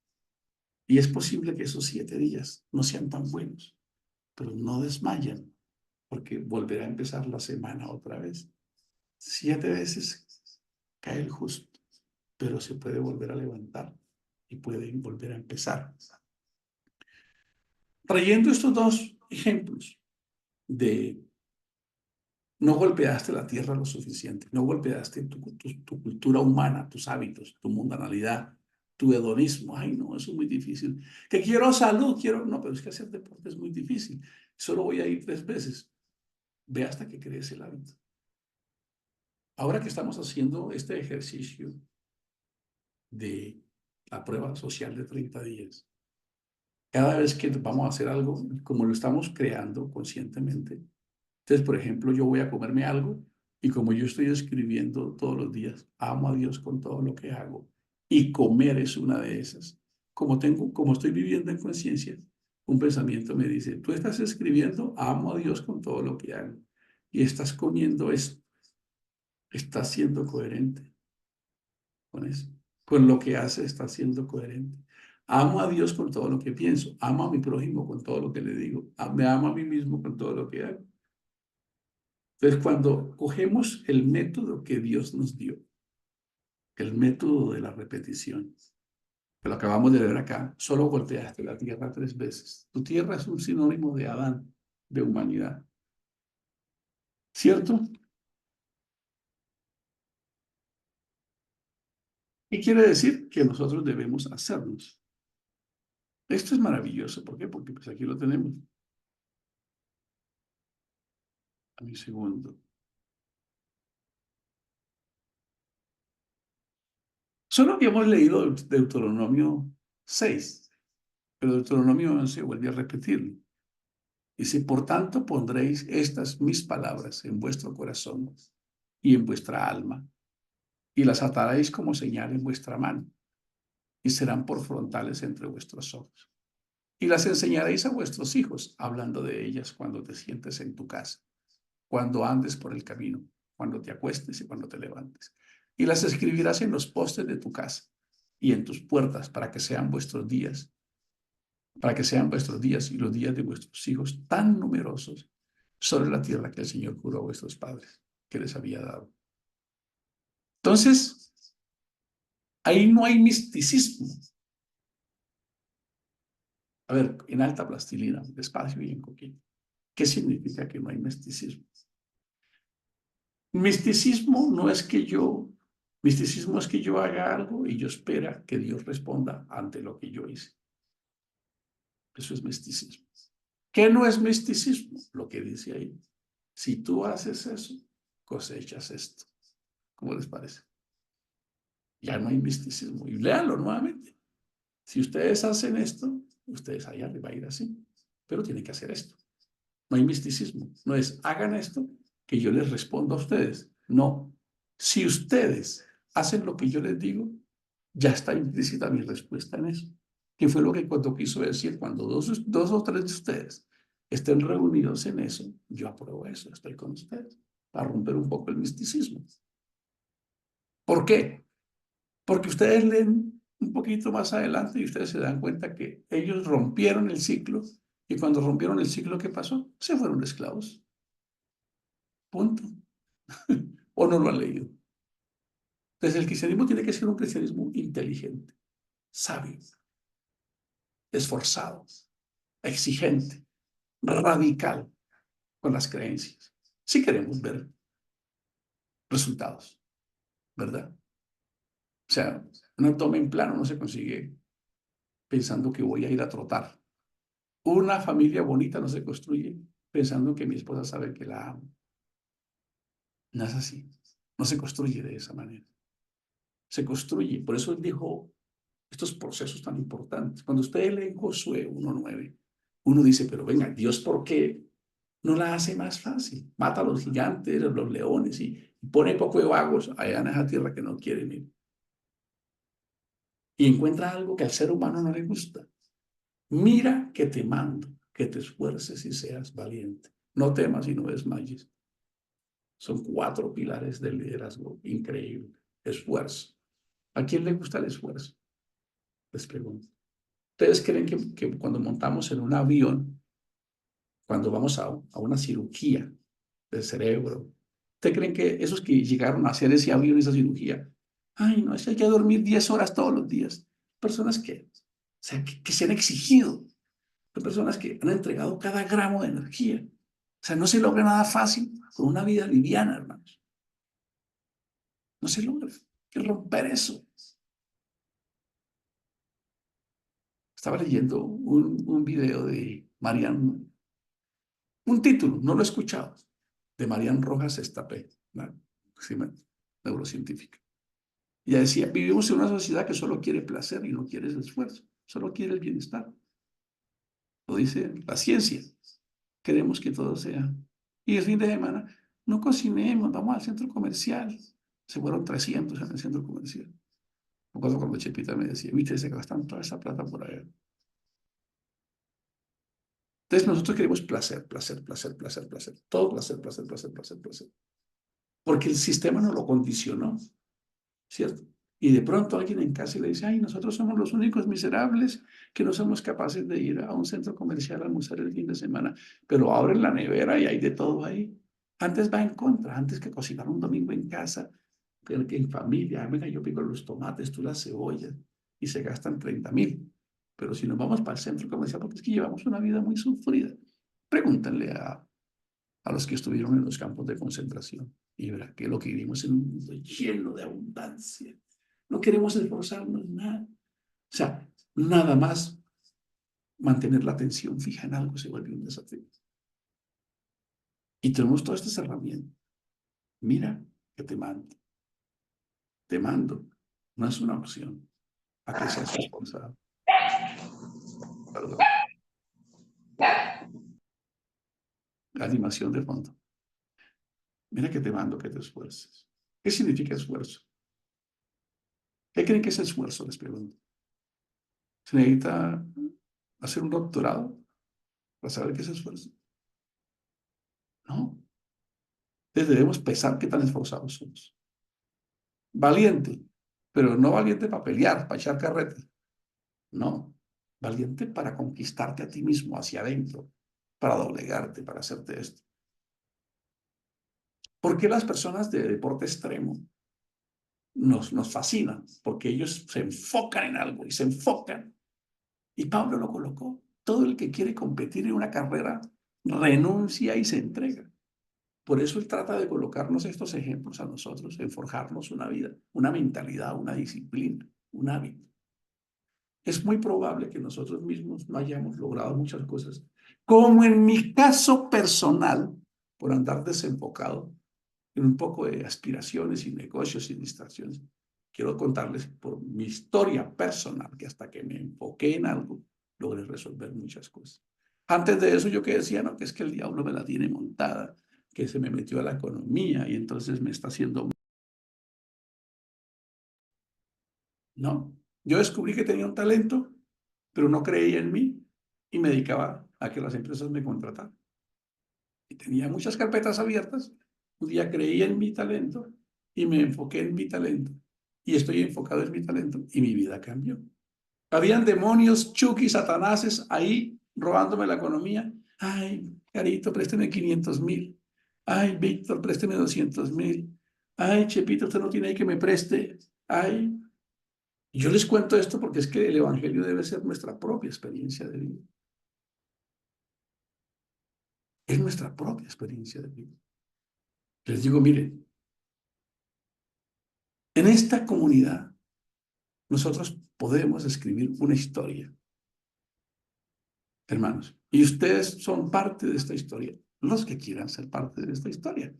Y es posible que esos 7 días no sean tan buenos, pero no desmayan, porque volverá a empezar la semana otra vez. 7 veces cae el justo, pero se puede volver a levantar y puede volver a empezar. Trayendo estos 2 ejemplos de no golpeaste la tierra lo suficiente, no golpeaste tu cultura humana, tus hábitos, tu mundanalidad, tu hedonismo. Ay, no, eso es muy difícil. Que quiero salud, quiero... No, pero es que hacer deporte es muy difícil. Solo voy a ir 3 veces. Ve hasta que crees el hábito. Ahora que estamos haciendo este ejercicio de la prueba social de 30 días, cada vez que vamos a hacer algo, como lo estamos creando conscientemente, entonces, por ejemplo, yo voy a comerme algo y como yo estoy escribiendo todos los días, amo a Dios con todo lo que hago y comer es una de esas. Como estoy viviendo en conciencia, un pensamiento me dice, tú estás escribiendo, amo a Dios con todo lo que hago y estás comiendo esto, estás siendo coherente con eso. Con lo que hace, estás siendo coherente. Amo a Dios con todo lo que pienso, amo a mi prójimo con todo lo que le digo, me amo a mí mismo con todo lo que hago. Entonces, cuando cogemos el método que Dios nos dio, el método de la repetición, que lo acabamos de ver acá, solo golpeaste la tierra 3 veces. Tu tierra es un sinónimo de Adán, de humanidad. ¿Cierto? ¿Qué quiere decir? Que nosotros debemos hacernos Esto es maravilloso. ¿Por qué? Porque pues aquí lo tenemos. A mi segundo. Solo habíamos leído Deuteronomio 6, pero Deuteronomio 11 vuelve a repetirlo. Dice, por tanto pondréis estas mis palabras en vuestro corazón y en vuestra alma, y las ataréis como señal en vuestra mano, y serán por frontales entre vuestros ojos. Y las enseñaréis a vuestros hijos, hablando de ellas cuando te sientes en tu casa, cuando andes por el camino, cuando te acuestes y cuando te levantes. Y las escribirás en los postes de tu casa y en tus puertas para que sean vuestros días y los días de vuestros hijos tan numerosos sobre la tierra que el Señor juró a vuestros padres que les había dado. Entonces, ahí no hay misticismo. A ver, en alta plastilina, despacio y en coquilla. ¿Qué significa que no hay misticismo? Misticismo es que yo haga algo y yo espera que Dios responda ante lo que yo hice. Eso es misticismo. ¿Qué no es misticismo? Lo que dice ahí. Si tú haces eso, cosechas esto. ¿Cómo les parece? Ya no hay misticismo. Y léanlo nuevamente. Si ustedes hacen esto, ustedes allá les va a ir así. Pero tienen que hacer esto. No hay misticismo. No es hagan esto que yo les respondo a ustedes. No. Si ustedes hacen lo que yo les digo, ya está implícita mi respuesta en eso. ¿Qué fue lo que cuando quiso decir? Cuando dos o tres de ustedes estén reunidos en eso, yo apruebo eso, estoy con ustedes, para romper un poco el misticismo. ¿Por qué? Porque ustedes leen un poquito más adelante y ustedes se dan cuenta que ellos rompieron el ciclo y cuando rompieron el ciclo, ¿qué pasó? Se fueron esclavos. Punto. ¿O no lo han leído? Entonces el cristianismo tiene que ser un cristianismo inteligente, sabio, esforzado, exigente, radical con las creencias. Si queremos ver resultados, ¿verdad? O sea, un abdomen plano no se consigue pensando que voy a ir a trotar. Una familia bonita no se construye pensando que mi esposa sabe que la amo. No es así. No se construye de esa manera. Se construye. Por eso él dijo estos procesos tan importantes. Cuando ustedes leen Josué 1:9, uno dice, pero venga, Dios, ¿por qué no la hace más fácil? Mata a los gigantes, a los leones y pone poco de vagos allá en esa tierra que no quieren ir. Y encuentra algo que al ser humano no le gusta. Mira que te mando, que te esfuerces y seas valiente. No temas y no desmayes. Son 4 pilares del liderazgo increíble. Esfuerzo. ¿A quién le gusta el esfuerzo? Les pregunto. ¿Ustedes creen que cuando montamos en un avión, cuando vamos a una cirugía del cerebro, ¿ustedes creen que esos que llegaron a hacer ese avión, esa cirugía, ay, no, es que hay que dormir 10 horas todos los días? Personas que, o sea, que se han exigido, son personas que han entregado cada gramo de energía. O sea, no se logra nada fácil con una vida liviana, hermanos. No se logra. Hay que romper eso. Estaba leyendo un video de Marian, un título, no lo he escuchado, de Marian Rojas Estapé, una neurocientífica. Ella decía, vivimos en una sociedad que solo quiere placer y no quiere el esfuerzo, solo quiere el bienestar. Lo dice la ciencia. Queremos que todo sea. Y el fin de semana, no cocinemos, vamos al centro comercial. Se fueron 300 en el centro comercial. Me acuerdo cuando Chepita me decía, viste, se gastan toda esa plata por allá. Entonces nosotros queremos placer, placer, placer, placer, placer. Todo placer, placer, placer, placer, placer. Porque el sistema nos lo condicionó, ¿cierto? Y de pronto alguien en casa le dice, ay, nosotros somos los únicos miserables que no somos capaces de ir a un centro comercial a almorzar el fin de semana, pero abren la nevera y hay de todo ahí. Antes va en contra, antes que cocinar un domingo en casa, que en familia, venga, yo pico los tomates, tú las cebollas, y se gastan 30.000. Pero si nos vamos para el centro comercial, porque es que llevamos una vida muy sufrida, pregúntenle a los que estuvieron en los campos de concentración y verá que lo que vivimos en un mundo lleno de abundancia. No queremos esforzarnos nada. O sea, nada más mantener la atención fija en algo se vuelve un desafío. Y tenemos todas estas herramientas. Mira que te mando. Te mando. No es una opción a que seas responsable. Perdón. La animación de fondo. Mira que te mando que te esfuerces. ¿Qué significa esfuerzo? ¿Qué creen que es esfuerzo? Les pregunto. ¿Se necesita hacer un doctorado para saber qué es esfuerzo? No. Entonces debemos pensar qué tan esforzados somos. Valiente, pero no valiente para pelear, para echar carreta. No. Valiente para conquistarte a ti mismo hacia adentro, para doblegarte, para hacerte esto. ¿Por qué las personas de deporte extremo nos fascinan? Porque ellos se enfocan en algo y se enfocan. Y Pablo lo colocó. Todo el que quiere competir en una carrera renuncia y se entrega. Por eso él trata de colocarnos estos ejemplos a nosotros, en forjarnos una vida, una mentalidad, una disciplina, un hábito. Es muy probable que nosotros mismos no hayamos logrado muchas cosas, como en mi caso personal, por andar desenfocado en un poco de aspiraciones y negocios y distracciones. Quiero contarles por mi historia personal, que hasta que me enfoqué en algo, logré resolver muchas cosas. Antes de eso yo que decía, no, que es que el diablo me la tiene montada, que se me metió a la economía y entonces me está haciendo... No, yo descubrí que tenía un talento, pero no creía en mí y me dedicaba a que las empresas me contrataran. Y tenía muchas carpetas abiertas. Un día creí en mi talento y me enfoqué en mi talento. Y estoy enfocado en mi talento y mi vida cambió. Habían demonios, Chucky, satanases ahí robándome la economía. Ay, Carito, présteme 500.000. Ay, Víctor, présteme 200.000. Ay, Chepito, usted no tiene ahí que me preste. Ay, yo les cuento esto porque es que el evangelio debe ser nuestra propia experiencia de vida. Es nuestra propia experiencia de vida. Les digo, miren, en esta comunidad nosotros podemos escribir una historia, hermanos, y ustedes son parte de esta historia, los que quieran ser parte de esta historia.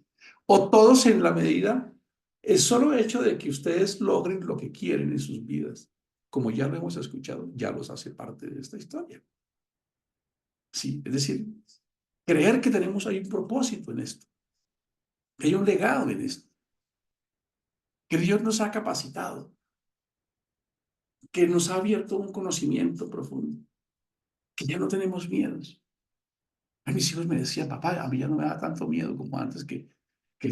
O todos en la medida, el solo hecho de que ustedes logren lo que quieren en sus vidas, como ya lo hemos escuchado, ya los hace parte de esta historia. Sí, es decir, creer que tenemos ahí un propósito en esto, que hay un legado en esto, que Dios nos ha capacitado, que nos ha abierto un conocimiento profundo, que ya no tenemos miedos. A mis hijos me decían, papá, a mí ya no me da tanto miedo como antes que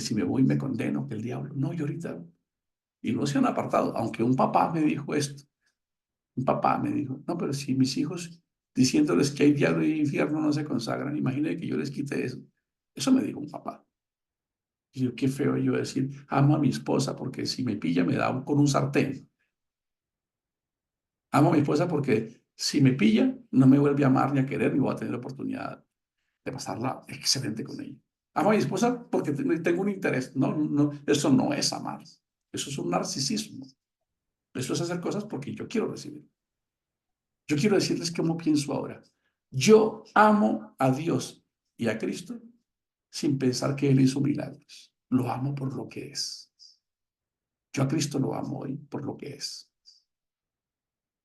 si me voy me condeno, que el diablo. No, yo ahorita, y no se han apartado, aunque un papá me dijo esto, un papá me dijo, no, pero si mis hijos diciéndoles que hay diablo y infierno no se consagran, imagínate que yo les quite eso. Eso me dijo un papá. Y yo, qué feo yo decir, amo a mi esposa porque si me pilla me da con un sartén. Amo a mi esposa porque si me pilla no me vuelve a amar ni a querer ni voy a tener oportunidad de pasarla excelente con ella. Amo a mi esposa porque tengo un interés. No, no, eso no es amar. Eso es un narcisismo. Eso es hacer cosas porque yo quiero recibir. Yo quiero decirles cómo pienso ahora. Yo amo a Dios y a Cristo sin pensar que Él hizo milagros. Lo amo por lo que es. Yo a Cristo lo amo hoy por lo que es.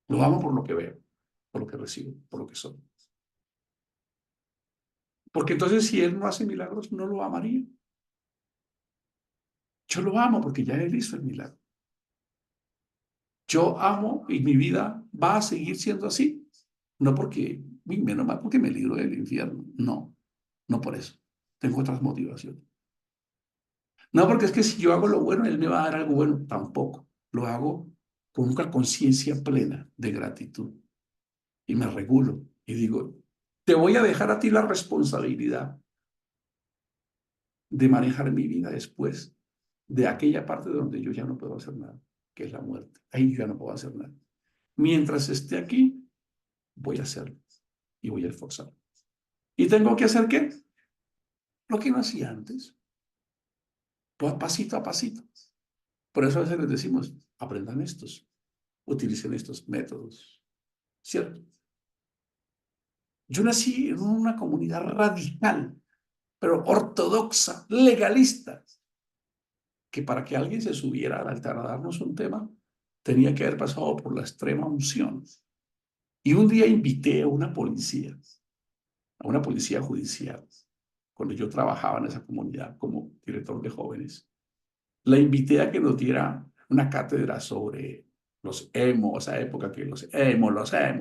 Lo amo por lo que veo, por lo que recibo, por lo que soy. Porque entonces si Él no hace milagros, no lo amaría. Yo lo amo porque ya Él hizo el milagro. Yo amo y mi vida va a seguir siendo así. No porque, menos mal porque me libro del infierno. No, no por eso. Tengo otras motivaciones. No porque es que si yo hago lo bueno, Él me va a dar algo bueno. Tampoco. Lo hago con una conciencia plena de gratitud. Y me regulo y digo, te voy a dejar a ti la responsabilidad de manejar mi vida después de aquella parte donde yo ya no puedo hacer nada, que es la muerte. Ahí yo ya no puedo hacer nada. Mientras esté aquí, voy a hacerlo y voy a esforzarme. ¿Y tengo que hacer qué? Lo que no hacía antes, pasito a pasito. Por eso a veces les decimos, aprendan estos, utilicen estos métodos, ¿cierto? Yo nací en una comunidad radical, pero ortodoxa, legalista, que para que alguien se subiera al altar a darnos un tema, tenía que haber pasado por la extrema unción. Y un día invité a una policía judicial, cuando yo trabajaba en esa comunidad como director de jóvenes. La invité a que nos diera una cátedra sobre los emo, esa época que los emo,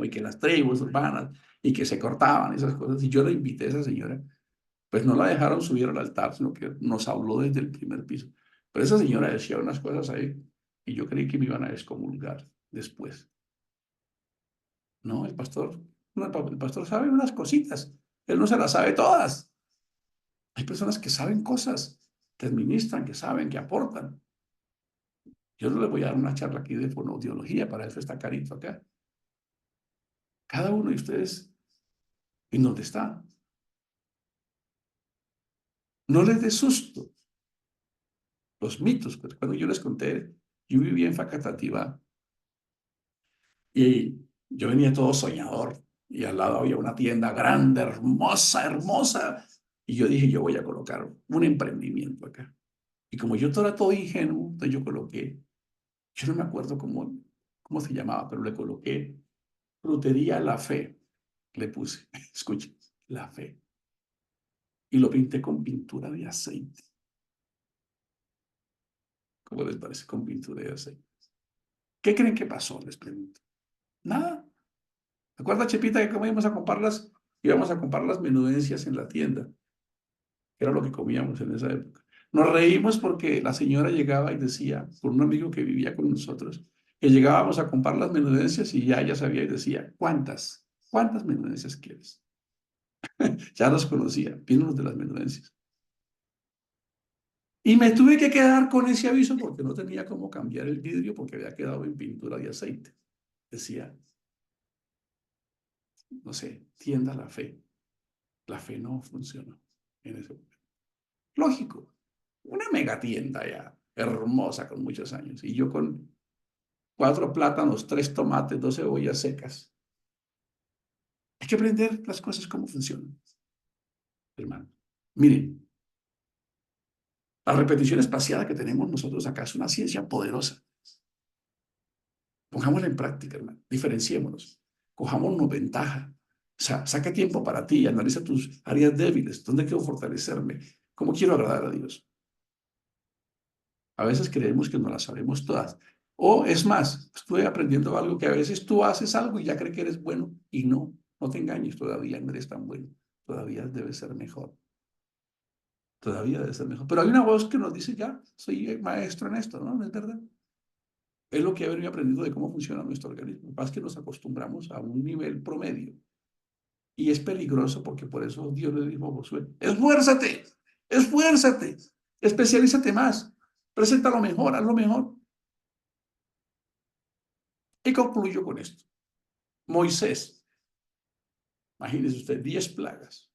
y que las tribus urbanas, y que se cortaban esas cosas. Y yo la invité a esa señora, pues no la dejaron subir al altar, sino que nos habló desde el primer piso. Pero esa señora decía unas cosas ahí, y yo creí que me iban a excomulgar después. No, el pastor sabe unas cositas, él no se las sabe todas. Hay personas que saben cosas, que administran, que saben, que aportan. Yo no le voy a dar una charla aquí de fonoaudiología, para eso está Carito acá. Cada uno de ustedes, ¿en dónde está? No les dé susto los mitos. Pues cuando yo les conté, yo vivía en Facatativá y yo venía todo soñador y al lado había una tienda grande, hermosa, hermosa. Y yo dije, yo voy a colocar un emprendimiento acá. Y como yo era todo ingenuo, entonces yo coloqué, yo no me acuerdo cómo se llamaba, pero le coloqué Frutería La Fe. Le puse, escuchen, La Fe. Y lo pinté con pintura de aceite. ¿Cómo les parece? Con pintura de aceite. ¿Qué creen que pasó? Les pregunto. Nada. ¿Te acuerdas, Chepita, que cómo íbamos a comprar las menudencias en la tienda? Era lo que comíamos en esa época. Nos reímos porque la señora llegaba y decía, por un amigo que vivía con nosotros, que llegábamos a comprar las menudencias y ya ella sabía y decía, ¿cuántas? ¿Cuántas menudencias quieres? Ya los conocía, pídenos de las menudencias. Y me tuve que quedar con ese aviso porque no tenía cómo cambiar el vidrio porque había quedado en pintura de aceite. Decía, no sé, tienda La Fe. La Fe no funcionó en ese momento. Lógico, una mega tienda ya, hermosa, con muchos años. Y yo con 4 plátanos, 3 tomates, 2 cebollas secas. Hay que aprender las cosas cómo funcionan, hermano. Miren, la repetición espaciada que tenemos nosotros acá es una ciencia poderosa. Pongámosla en práctica, hermano. Diferenciémonos. Cojámonos ventaja. O sea, saca tiempo para ti, analiza tus áreas débiles. ¿Dónde quiero fortalecerme? ¿Cómo quiero agradar a Dios? A veces creemos que no las sabemos todas. O es más, estuve aprendiendo algo que a veces tú haces algo y ya crees que eres bueno y no te engañes, todavía no eres tan bueno. Todavía debes ser mejor. Todavía debes ser mejor. Pero hay una voz que nos dice, ya, soy maestro en esto, ¿no? ¿No es verdad? Es lo que he venido aprendiendo de cómo funciona nuestro organismo. Más que nos acostumbramos a un nivel promedio. Y es peligroso porque por eso Dios le dijo a Josué, esfuérzate, esfuérzate, especialízate más, presenta lo mejor, haz lo mejor. Y concluyo con esto. Moisés, imagínese usted, 10 plagas,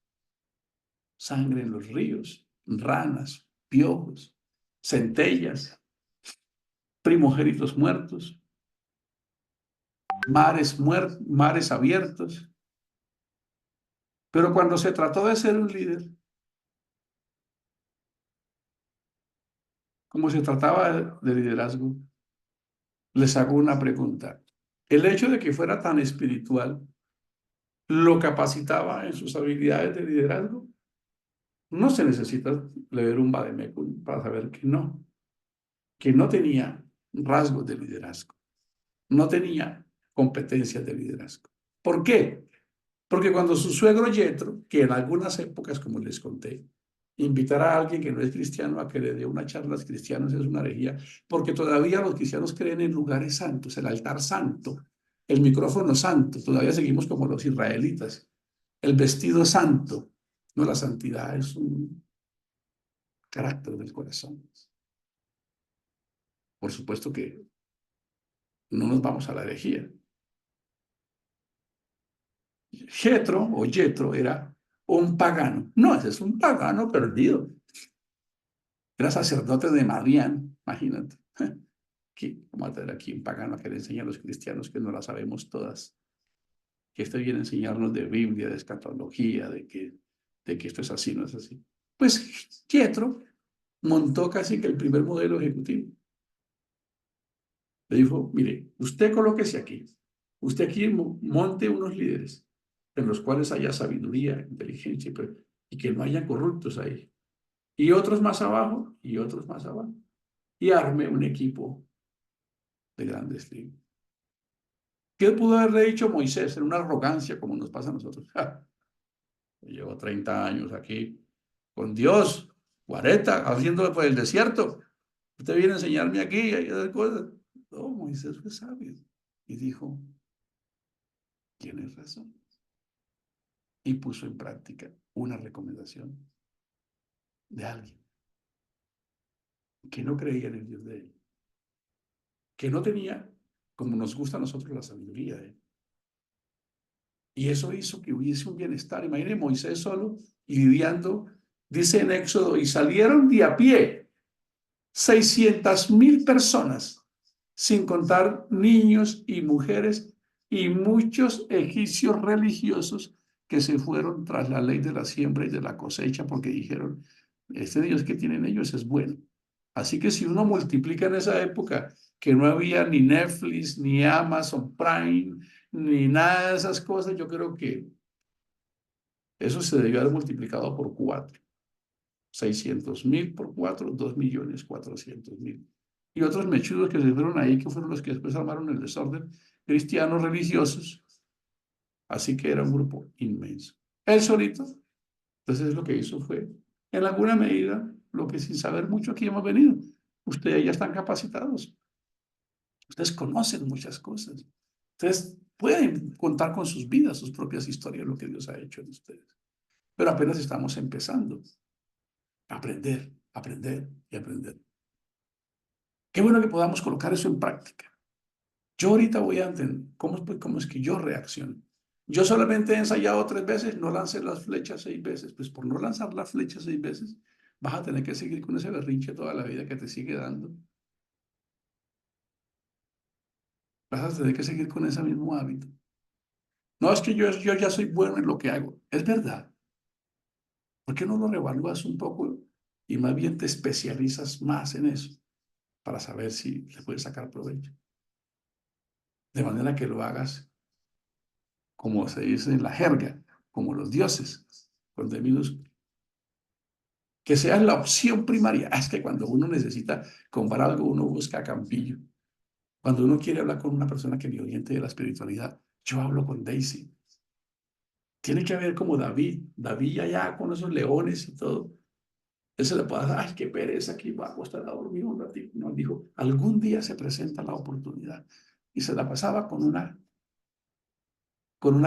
sangre en los ríos, ranas, piojos, centellas, primogénitos muertos, mares abiertos. Pero cuando se trató de ser un líder, como se trataba de liderazgo, les hago una pregunta. El hecho de que fuera tan espiritual, ¿lo capacitaba en sus habilidades de liderazgo? No se necesita leer un vademecum para saber que no tenía rasgos de liderazgo, no tenía competencias de liderazgo. ¿Por qué? Porque cuando su suegro Yetro, que en algunas épocas, como les conté, invitar a alguien que no es cristiano a que le dé una charla a los cristianos es una herejía, porque todavía los cristianos creen en lugares santos, el altar santo, el micrófono santo, todavía seguimos como los israelitas, el vestido santo. No, la santidad es un carácter del corazón. Por supuesto que no nos vamos a la herejía. Jetro era un pagano. No, ese es un pagano perdido. Era sacerdote de Madián, imagínate. Vamos a tener aquí un pagano que le enseña a los cristianos que no la sabemos todas. que este viene a enseñarnos de Biblia, de escatología, de que esto es así, no es así. Pues Jethro montó casi que el primer modelo ejecutivo. Le dijo, mire, usted colóquese aquí. Usted aquí monte unos líderes en los cuales haya sabiduría, inteligencia, y que no haya corruptos ahí. Y otros más abajo, y otros más abajo. Y arme un equipo de grandes líderes. ¿Qué pudo haberle dicho Moisés en una arrogancia como nos pasa a nosotros? ¡Ja! Llevo 30 años aquí con Dios, 40, haciéndolo por el desierto. Usted viene a enseñarme aquí y hacer cosas. No, Moisés fue sabio y dijo, tienes razón. Y puso en práctica una recomendación de alguien que no creía en el Dios de él, que no tenía, como nos gusta a nosotros, la sabiduría de él. Y eso hizo que hubiese un bienestar. Imagínense Moisés solo y lidiando, dice en Éxodo, y salieron de a pie 600,000 personas, sin contar niños y mujeres y muchos egipcios religiosos que se fueron tras la ley de la siembra y de la cosecha porque dijeron, este Dios que tienen ellos es bueno. Así que si uno multiplica en esa época que no había ni Netflix, ni Amazon Prime, ni nada de esas cosas, yo creo que eso se debió haber multiplicado por 4. 600,000 por 4, 2,400,000. Y otros mechudos que se fueron ahí, que fueron los que después armaron el desorden, cristianos religiosos. Así que era un grupo inmenso. Él solito, entonces lo que hizo fue, en alguna medida, lo que sin saber mucho aquí hemos venido. Ustedes ya están capacitados. Ustedes conocen muchas cosas. Ustedes pueden contar con sus vidas, sus propias historias, lo que Dios ha hecho en ustedes. Pero apenas estamos empezando a aprender, aprender y aprender. Qué bueno que podamos colocar eso en práctica. Yo ahorita voy a entender cómo es que yo reacciono. Yo solamente he ensayado 3 veces, no lancé las flechas 6 veces. Pues por no lanzar las flechas 6 veces, vas a tener que seguir con ese berrinche toda la vida que te sigue dando. Vas a tener que seguir con ese mismo hábito. No es que yo ya soy bueno en lo que hago. Es verdad. ¿Por qué no lo revalúas un poco y más bien te especializas más en eso para saber si le puedes sacar provecho? De manera que lo hagas, como se dice en la jerga, como los dioses, con D minúscula. Que seas la opción primaria. Es que cuando uno necesita comprar algo, uno busca a Campillo. Cuando uno quiere hablar con una persona que me oriente de la espiritualidad, yo hablo con Daisy. Tiene que haber como David allá con esos leones y todo. Él se le puede dar, ay, qué pereza, aquí va a acostar a dormir un ratito. No, dijo, algún día se presenta la oportunidad. Y se la pasaba con una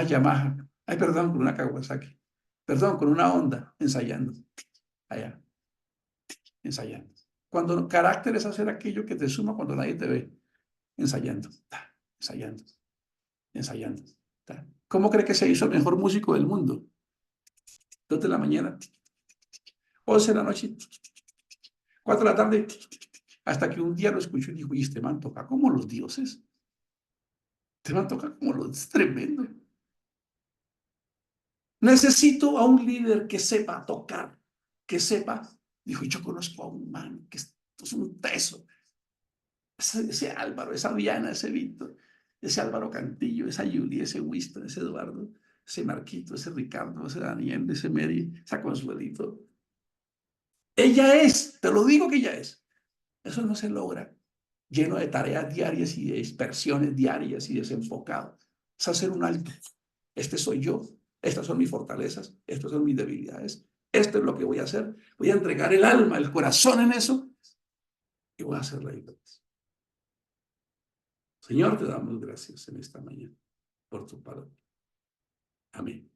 Yamaha, ay, perdón, con una Kawasaki, perdón, con una Honda, ensayando, allá, ensayando. Cuando carácter es hacer aquello que te suma cuando nadie te ve, ensayando, ensayando, ensayando. ¿Cómo cree que se hizo el mejor músico del mundo? 2 de la mañana, 11 de la noche, 4 de la tarde, hasta que un día lo escuchó y dijo, y este man toca como los dioses, este man toca como los, es tremendo. Necesito a un líder que sepa tocar, que sepa. Dijo, yo conozco a un man que esto es un teso. Ese Álvaro, esa Diana, ese Víctor, ese Álvaro Cantillo, esa Yuli, ese Winston, ese Eduardo, ese Marquito, ese Ricardo, ese Daniel, ese Mary, esa Consuelito. Ella es, te lo digo que ella es. Eso no se logra lleno de tareas diarias y de dispersiones diarias y desenfocado. Es hacer un alto. Este soy yo. Estas son mis fortalezas. Estas son mis debilidades. Esto es lo que voy a hacer. Voy a entregar el alma, el corazón en eso y voy a hacer la diferencia. Señor, te damos gracias en esta mañana por tu palabra. Amén.